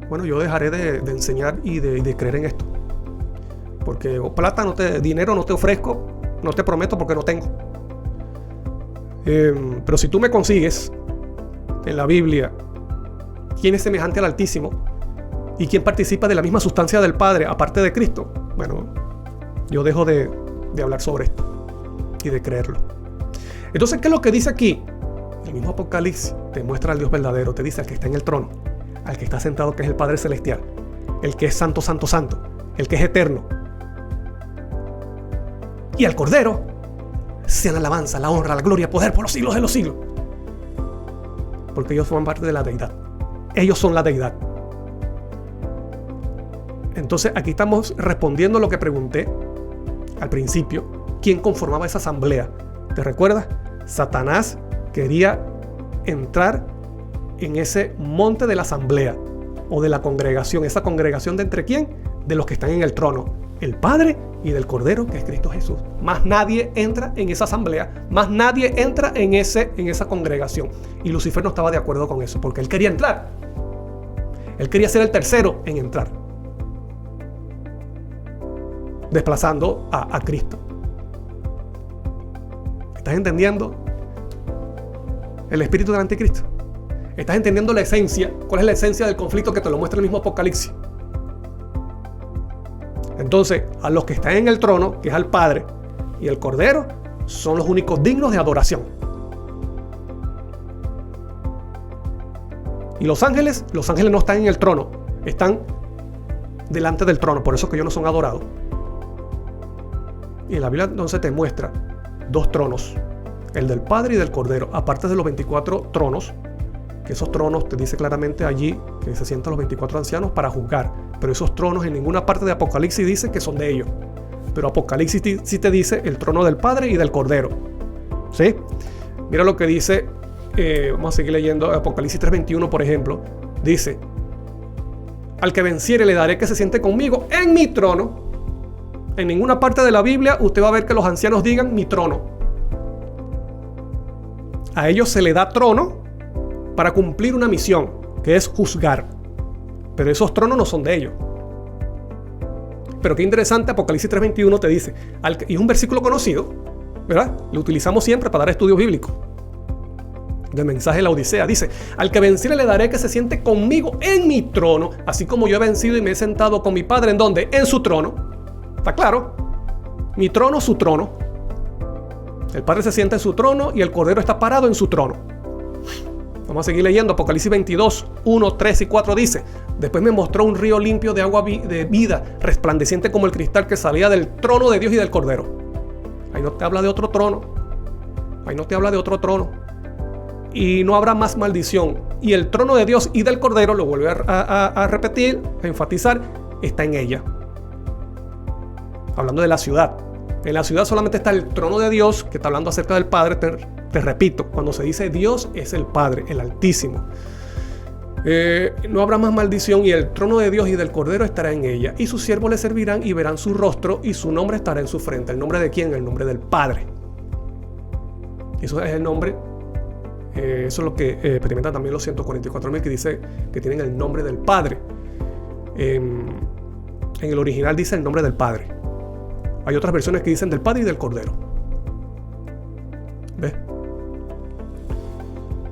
Bueno, yo dejaré de enseñar y de creer en esto. Porque plata dinero no te ofrezco, no te prometo porque no tengo. Pero si tú me consigues en la Biblia quién es semejante al Altísimo y quién participa de la misma sustancia del Padre aparte de Cristo, bueno, yo dejo de hablar sobre esto y de creerlo. Entonces, ¿qué es lo que dice aquí? El mismo Apocalipsis te muestra al Dios verdadero, te dice al que está en el trono, al que está sentado, que es el Padre Celestial, el que es santo, santo, santo, el que es eterno, y al Cordero sean alabanza, la honra, la gloria, poder por los siglos de los siglos. Porque ellos forman parte de la deidad. Ellos son la deidad. Entonces aquí estamos respondiendo lo que pregunté al principio. ¿Quién conformaba esa asamblea? ¿Te recuerdas? Satanás quería entrar en ese monte de la asamblea o de la congregación. ¿Esa congregación de entre quién? De los que están en el trono. El Padre y del Cordero, que es Cristo Jesús. Más nadie entra en esa asamblea, más nadie entra en esa congregación. Y Lucifer no estaba de acuerdo con eso, porque él quería entrar. Él quería ser el tercero en entrar, desplazando a Cristo. ¿Estás entendiendo el espíritu del anticristo? ¿Estás entendiendo la esencia? ¿Cuál es la esencia del conflicto que te lo muestra el mismo Apocalipsis? Entonces, a los que están en el trono, que es al Padre y el Cordero, son los únicos dignos de adoración. Y los ángeles no están en el trono, están delante del trono, por eso que ellos no son adorados. Y en la Biblia entonces te muestra dos tronos, el del Padre y del Cordero, aparte de los 24 tronos, que esos tronos te dice claramente allí que se sientan los 24 ancianos para juzgar. Pero esos tronos en ninguna parte de Apocalipsis dice que son de ellos. Pero Apocalipsis sí te dice el trono del Padre y del Cordero. ¿Sí? Mira lo que dice, vamos a seguir leyendo Apocalipsis 3:21, por ejemplo. Dice: al que venciere le daré que se siente conmigo en mi trono. En ninguna parte de la Biblia usted va a ver que los ancianos digan mi trono. A ellos se le da trono para cumplir una misión, que es juzgar. Pero esos tronos no son de ellos. Pero qué interesante, Apocalipsis 3:21 te dice, y es un versículo conocido, ¿verdad? Lo utilizamos siempre para dar estudios bíblicos. Del mensaje de la Odisea. Dice: al que venciere le daré que se siente conmigo en mi trono, así como yo he vencido y me he sentado con mi Padre. ¿En dónde? En su trono. ¿Está claro? Mi trono, su trono. El Padre se sienta en su trono y el Cordero está parado en su trono. Vamos a seguir leyendo. Apocalipsis 22, 1, 3 y 4 dice: después me mostró un río limpio de agua de vida, resplandeciente como el cristal, que salía del trono de Dios y del Cordero. Ahí no te habla de otro trono. Ahí no te habla de otro trono. Y no habrá más maldición. Y el trono de Dios y del Cordero, lo vuelve a repetir, a enfatizar, está en ella. Hablando de la ciudad. En la ciudad solamente está el trono de Dios, que está hablando acerca del Padre. Te repito, cuando se dice Dios es el Padre, el Altísimo. No habrá más maldición y el trono de Dios y del Cordero estará en ella. Y sus siervos le servirán y verán su rostro y su nombre estará en su frente. ¿El nombre de quién? El nombre del Padre. Eso es el nombre. Eso es lo que experimentan también los 144,000 que dice que tienen el nombre del Padre. En el original dice el nombre del Padre. Hay otras versiones que dicen del Padre y del Cordero. ¿Ves?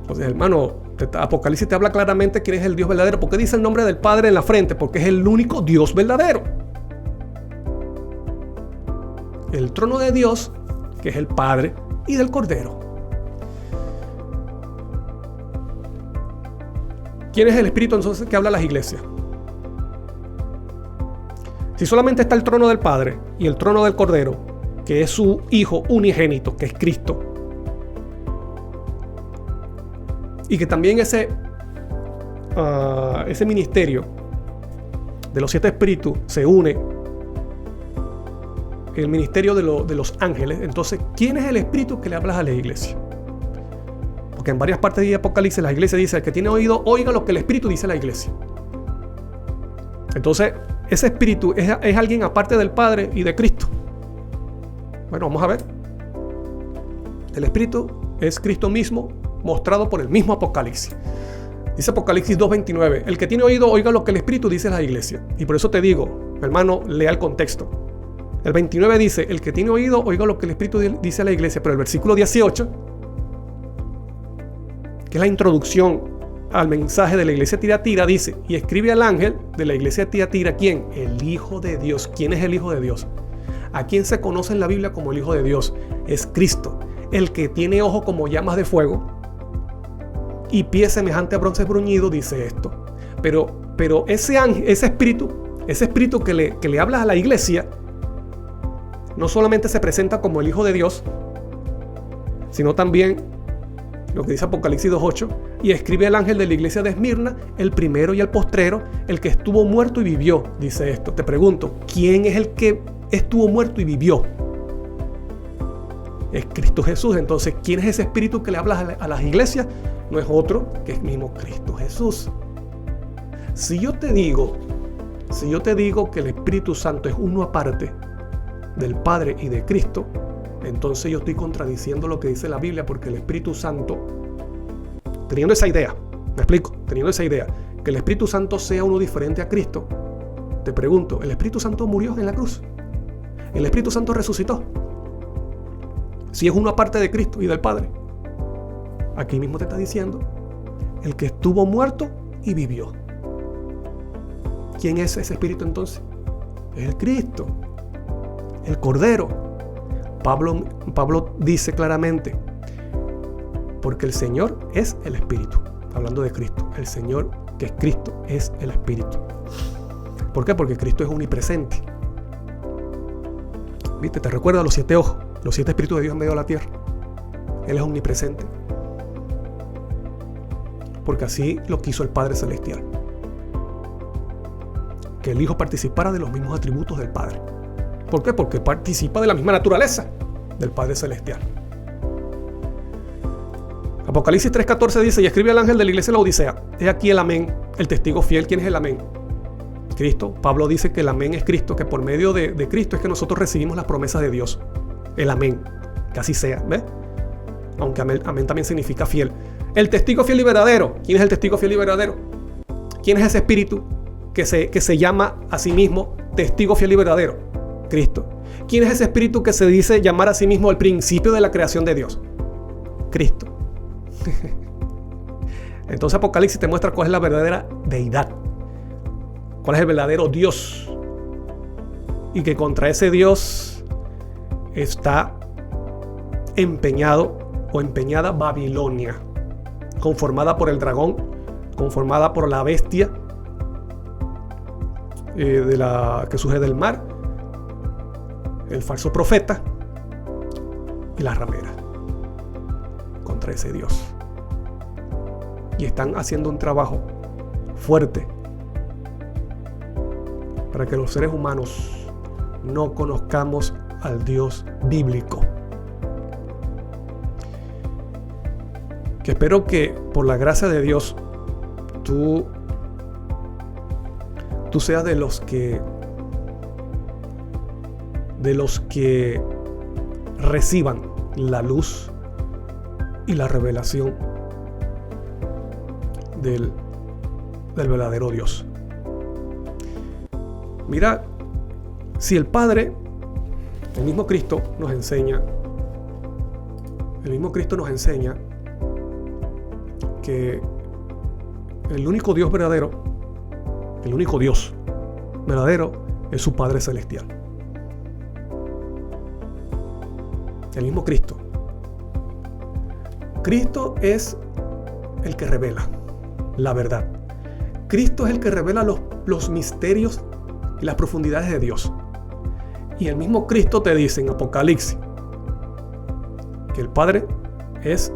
Entonces, hermano, Apocalipsis te habla claramente quién es el Dios verdadero. ¿Por qué dice el nombre del Padre en la frente? Porque es el único Dios verdadero. El trono de Dios, que es el Padre, y del Cordero. ¿Quién es el Espíritu entonces que habla a las iglesias? Si solamente está el trono del Padre y el trono del Cordero, que es su Hijo unigénito, que es Cristo, y que también ese ministerio de los 7 espíritus se une el ministerio de los ángeles, entonces, ¿quién es el espíritu que le hablas a la iglesia? Porque en varias partes de Apocalipsis la iglesia dice: el que tiene oído, oiga lo que el espíritu dice a la iglesia. Entonces, ese espíritu es alguien aparte del Padre y de Cristo. Bueno, vamos a ver. El espíritu es Cristo mismo, mostrado por el mismo Apocalipsis. Dice Apocalipsis 2:29: el que tiene oído, oiga lo que el Espíritu dice a la iglesia. Y por eso te digo, hermano, lea el contexto. El 29 dice: el que tiene oído, oiga lo que el Espíritu dice a la iglesia. Pero el versículo 18, que es la introducción al mensaje de la iglesia de Tiatira, dice: y escribe al ángel de la iglesia de Tiatira, ¿quién? El Hijo de Dios. ¿Quién es el Hijo de Dios? ¿A quién se conoce en la Biblia como el Hijo de Dios? Es Cristo, el que tiene ojos como llamas de fuego y pies semejante a bronce bruñido, dice esto. Pero ese ángel, ese espíritu que le habla a la iglesia, no solamente se presenta como el Hijo de Dios, sino también lo que dice Apocalipsis 2:8: y escribe el ángel de la iglesia de Esmirna, el primero y el postrero, el que estuvo muerto y vivió, dice esto. Te pregunto, ¿quién es el que estuvo muerto y vivió? Es Cristo Jesús. Entonces, ¿quién es ese espíritu que le habla a las iglesias? No es otro que es mismo Cristo Jesús. Si yo te digo que el Espíritu Santo es uno aparte del Padre y de Cristo, entonces yo estoy contradiciendo lo que dice la Biblia, porque el Espíritu Santo, teniendo esa idea, ¿me explico? Teniendo esa idea, que el Espíritu Santo sea uno diferente a Cristo, te pregunto, ¿el Espíritu Santo murió en la cruz? ¿El Espíritu Santo resucitó? Si es uno aparte de Cristo y del Padre. Aquí mismo te está diciendo: el que estuvo muerto y vivió. ¿Quién es ese Espíritu entonces? Es el Cristo, el Cordero. Pablo dice claramente: porque el Señor es el Espíritu. Hablando de Cristo, el Señor, que es Cristo, es el Espíritu. ¿Por qué? Porque Cristo es omnipresente. ¿Viste? Te recuerda los 7 ojos, los 7 espíritus de Dios en medio de la tierra. Él es omnipresente. Porque así lo quiso el Padre Celestial. Que el Hijo participara de los mismos atributos del Padre. ¿Por qué? Porque participa de la misma naturaleza del Padre Celestial. Apocalipsis 3:14 dice: y escribe al ángel de la iglesia de la Odisea: he aquí el amén, el testigo fiel. ¿Quién es el amén? Cristo. Pablo dice que el amén es Cristo, que por medio de Cristo es que nosotros recibimos las promesas de Dios. El amén, que así sea, ¿ves? Aunque amén también significa fiel. El testigo fiel y verdadero. ¿Quién es el testigo fiel y verdadero? ¿Quién es ese espíritu que se llama a sí mismo testigo fiel y verdadero? Cristo. ¿Quién es ese espíritu que se dice llamar a sí mismo el principio de la creación de Dios? Cristo. Entonces Apocalipsis te muestra cuál es la verdadera deidad, cuál es el verdadero Dios, y que contra ese Dios está empeñado o empeñada Babilonia, conformada por el dragón, conformada por la bestia que surge del mar, el falso profeta, y las rameras contra ese Dios. Y están haciendo un trabajo fuerte para que los seres humanos no conozcamos al Dios bíblico. Que espero que por la gracia de Dios tú seas de los que reciban la luz y la revelación del verdadero Dios. Mira, si el Padre, el mismo Cristo nos enseña que el único Dios verdadero es su Padre Celestial. El mismo Cristo. Cristo es el que revela la verdad. Cristo es el que revela los misterios y las profundidades de Dios. Y el mismo Cristo te dice en Apocalipsis que el Padre es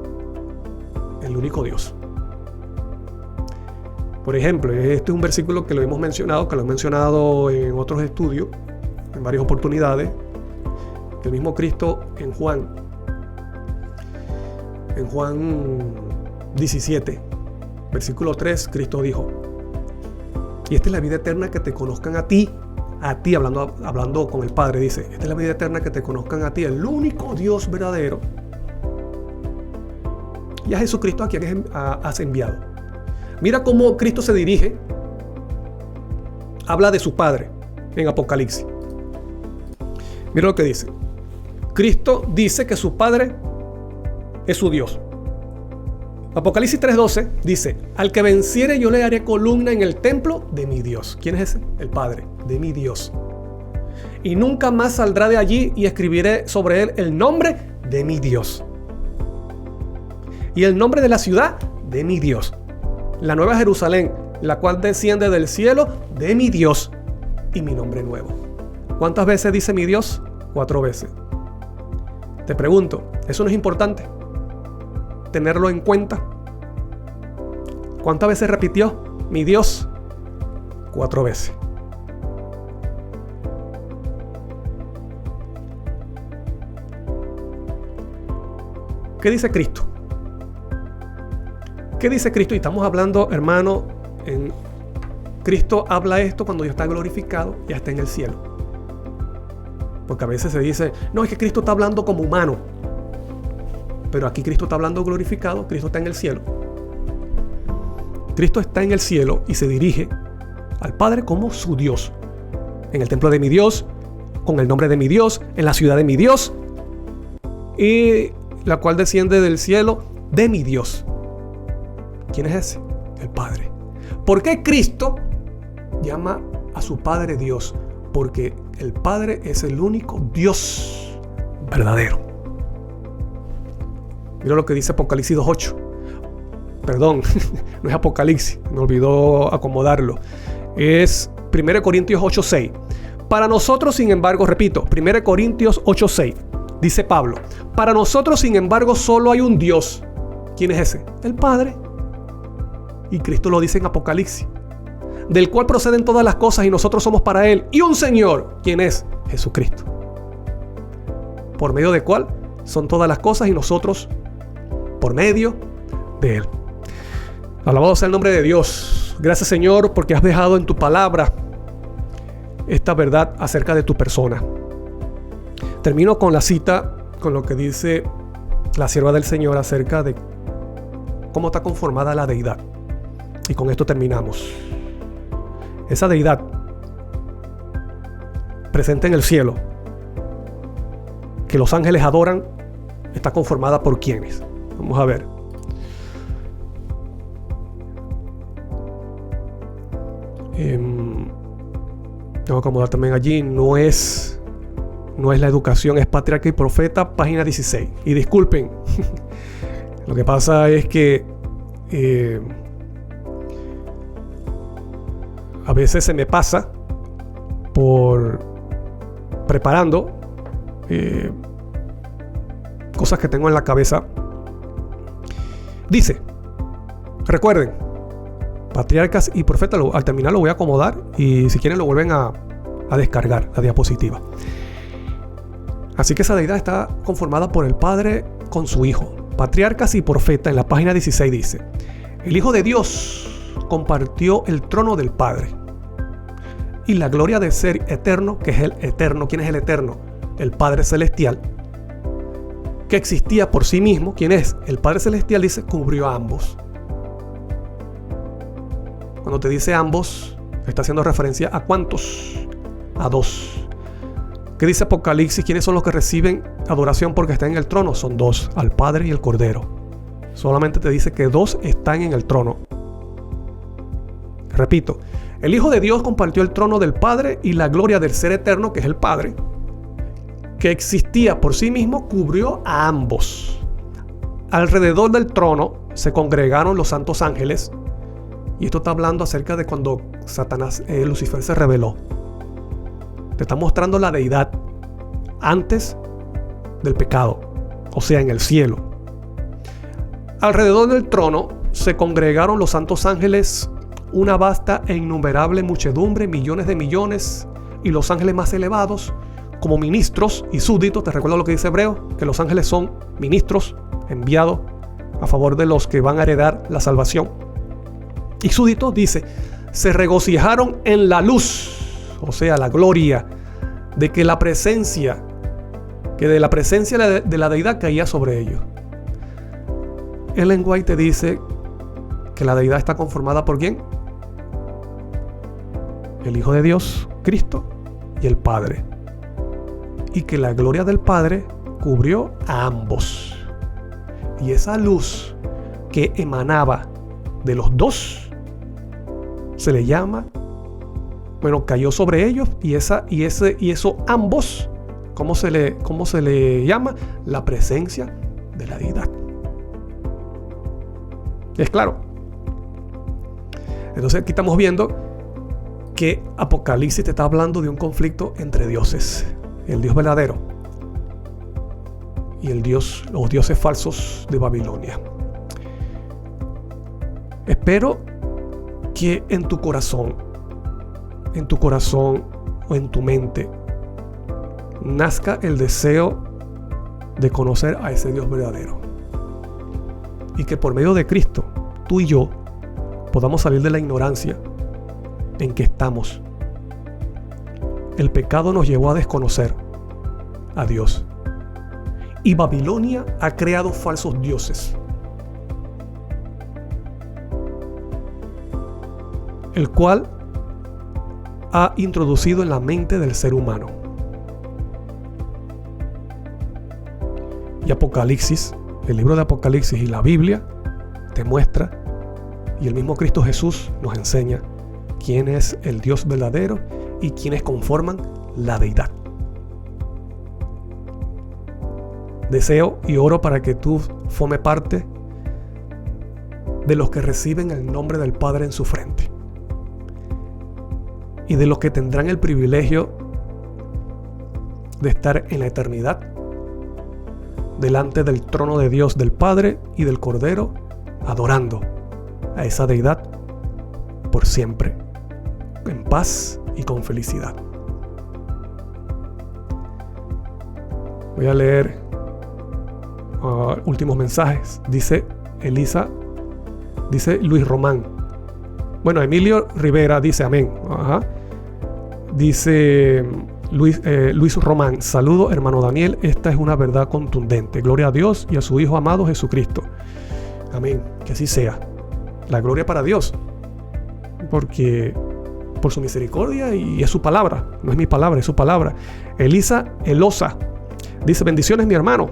el único Dios. Por ejemplo, este es un versículo que lo he mencionado en otros estudios, en varias oportunidades. El mismo Cristo en Juan 17, versículo 3, Cristo dijo: y esta es la vida eterna, que te conozcan a ti, hablando con el Padre, dice: esta es la vida eterna, que te conozcan a ti, el único Dios verdadero, y a Jesucristo, a quien has enviado. Mira cómo Cristo se dirige, habla de su Padre en Apocalipsis. Mira lo que dice. Cristo dice que su Padre es su Dios. Apocalipsis 3:12 dice: al que venciere yo le haré columna en el templo de mi Dios. ¿Quién es ese? El Padre, de mi Dios. Y nunca más saldrá de allí, y escribiré sobre él el nombre de mi Dios y el nombre de la ciudad de mi Dios, la nueva Jerusalén, la cual desciende del cielo de mi Dios, y mi nombre nuevo. ¿Cuántas veces dice mi Dios? 4 veces. Te pregunto, ¿eso no es importante tenerlo en cuenta? ¿Cuántas veces repitió mi Dios? 4 veces. ¿Qué dice Cristo? ¿Qué dice Cristo? Y estamos hablando, hermano, Cristo habla esto cuando ya está glorificado, ya está en el cielo. Porque a veces se dice: no, es que Cristo está hablando como humano. Pero aquí Cristo está hablando glorificado, Cristo está en el cielo. Cristo está en el cielo y se dirige al Padre como su Dios. En el templo de mi Dios, con el nombre de mi Dios, en la ciudad de mi Dios, y la cual desciende del cielo de mi Dios. ¿Quién es ese? El Padre. ¿Por qué Cristo llama a su Padre Dios? Porque el Padre es el único Dios verdadero. Mira lo que dice Apocalipsis 2:8. Perdón, no es Apocalipsis, me olvidó acomodarlo. Es 1 Corintios 8:6. Para nosotros, sin embargo, repito, 1 Corintios 8:6. Dice Pablo: para nosotros, sin embargo, solo hay un Dios. ¿Quién es ese? El Padre. Y Cristo lo dice en Apocalipsis: del cual proceden todas las cosas, y nosotros somos para Él. Y un Señor. ¿Quién es? Jesucristo. ¿Por medio de cuál son todas las cosas? Y nosotros por medio de Él. Alabado sea el nombre de Dios. Gracias, Señor, porque has dejado en tu palabra esta verdad acerca de tu persona. Termino con la cita, con lo que dice la sierva del Señor acerca de cómo está conformada la deidad. Y con esto terminamos. Esa deidad presente en el cielo, que los ángeles adoran, está conformada por ¿quiénes? Vamos a ver. Tengo que acomodar también allí. No es la educación, es Patriarca y Profeta, página 16. Y disculpen, lo que pasa es que a veces se me pasa por preparando cosas que tengo en la cabeza. Dice, recuerden, patriarcas y profetas, al terminar lo voy a acomodar y si quieren lo vuelven a descargar, la diapositiva. Así que esa deidad está conformada por el Padre con su Hijo. Patriarcas y profetas, en la página 16 dice, el Hijo de Dios compartió el trono del Padre y la gloria de ser eterno, que es el eterno. ¿Quién es el eterno? El Padre Celestial, que existía por sí mismo. ¿Quién es? El Padre Celestial, dice, cubrió a ambos. Cuando te dice ambos, está haciendo referencia a ¿cuántos? A dos. ¿Qué dice Apocalipsis? ¿Quiénes son los que reciben adoración porque están en el trono? Son dos, al Padre y el Cordero. Solamente te dice que dos están en el trono. Repito, el Hijo de Dios compartió el trono del Padre y la gloria del ser eterno, que es el Padre, que existía por sí mismo, cubrió a ambos. Alrededor del trono se congregaron los santos ángeles. Y esto está hablando acerca de cuando Lucifer se rebeló. Te está mostrando la deidad antes del pecado, o sea, en el cielo. Alrededor del trono se congregaron los santos ángeles, una vasta e innumerable muchedumbre, millones de millones, y los ángeles más elevados, como ministros y súbditos. Te recuerdo lo que dice Hebreo, que los ángeles son ministros enviados a favor de los que van a heredar la salvación. Y súbditos, dice, se regocijaron en la luz, o sea, la gloria, de que de la presencia de la deidad caía sobre ellos. Ellen White te dice que la deidad está conformada por ¿quién? El Hijo de Dios, Cristo, y el Padre. Y que la gloria del Padre cubrió a ambos. Y esa luz que emanaba de los dos se le llama, cayó sobre ellos, y eso ambos, ¿cómo se le llama? La presencia de la deidad. ¿Es claro? Entonces aquí estamos viendo que Apocalipsis te está hablando de un conflicto entre dioses. El Dios verdadero y los dioses falsos de Babilonia. Espero que en tu corazón o en tu mente nazca el deseo de conocer a ese Dios verdadero, y que por medio de Cristo tú y yo podamos salir de la ignorancia en que estamos. El pecado nos llevó a desconocer a Dios, y Babilonia ha creado falsos dioses, el cual ha introducido en la mente del ser humano. Y Apocalipsis, el libro de Apocalipsis y la Biblia te muestra, y el mismo Cristo Jesús nos enseña quién es el Dios verdadero y quiénes conforman la deidad. Deseo y oro para que tú formes parte de los que reciben el nombre del Padre en su frente, y de los que tendrán el privilegio de estar en la eternidad delante del trono de Dios, del Padre y del Cordero, adorando a esa deidad por siempre, en paz y con felicidad. Voy a leer últimos mensajes. Dice Elisa, dice Luis Román. Emilio Rivera dice amén. Dice Luis Román, saludo hermano Daniel, esta es una verdad contundente. Gloria a Dios y a su Hijo amado Jesucristo. Amén, que así sea. La gloria para Dios, porque por su misericordia, y es su palabra, no es mi palabra, es su palabra. Elisa Elosa dice, bendiciones mi hermano.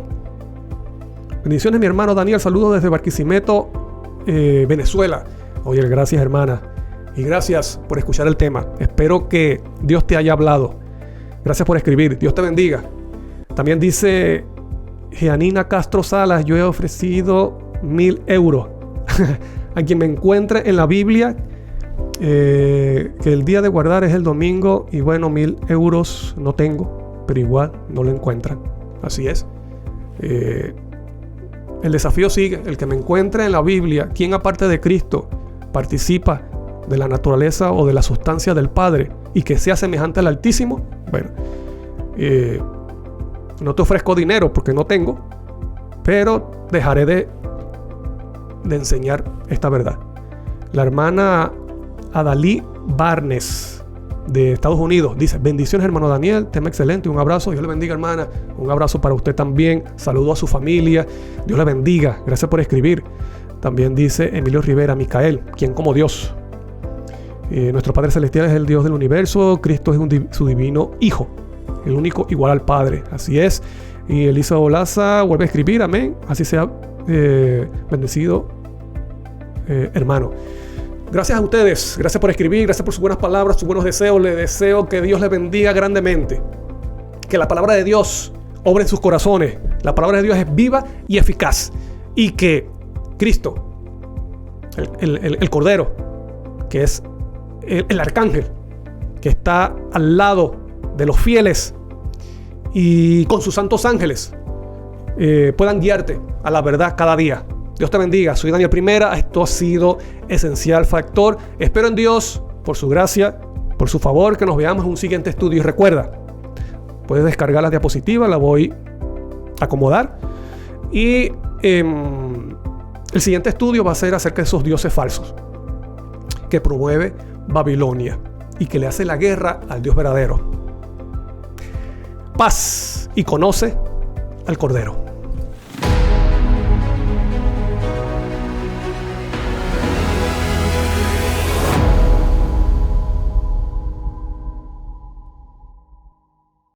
Bendiciones mi hermano Daniel, saludo desde Barquisimeto, Venezuela. Oye, gracias hermana, y gracias por escuchar el tema. Espero que Dios te haya hablado. Gracias por escribir, Dios te bendiga. También dice Gianina Castro Salas, yo he ofrecido 1,000 euros a quien me encuentre en la Biblia, que el día de guardar es el domingo, y 1,000 euros no tengo, pero igual no lo encuentran. Así es. El desafío sigue. El que me encuentre en la Biblia, ¿quién aparte de Cristo participa de la naturaleza o de la sustancia del Padre y que sea semejante al Altísimo? Bueno, no te ofrezco dinero porque no tengo, pero dejaré de enseñar esta verdad. La hermana Adalí Barnes de Estados Unidos dice: bendiciones, hermano Daniel, tema excelente, un abrazo, Dios le bendiga, hermana, un abrazo para usted también, saludo a su familia, Dios le bendiga, gracias por escribir. También dice Emilio Rivera: Micael, ¿quién como Dios? Nuestro Padre Celestial es el Dios del universo, Cristo es su divino Hijo, el único igual al Padre, así es. Y Elisa Olaza vuelve a escribir: amén, así sea, bendecido, hermano. Gracias a ustedes, gracias por escribir, gracias por sus buenas palabras, sus buenos deseos. Les deseo que Dios les bendiga grandemente, que la palabra de Dios obre en sus corazones. La palabra de Dios es viva y eficaz, y que Cristo, el Cordero, que es el arcángel, que está al lado de los fieles y con sus santos ángeles, puedan guiarte a la verdad cada día. Dios te bendiga. Soy Daniel Primera. Esto ha sido Esencial Factor. Espero en Dios, por su gracia, por su favor, que nos veamos en un siguiente estudio. Y recuerda, puedes descargar las diapositivas, la voy a acomodar. Y el siguiente estudio va a ser acerca de esos dioses falsos que promueve Babilonia y que le hace la guerra al Dios verdadero. Paz, y conoce al Cordero.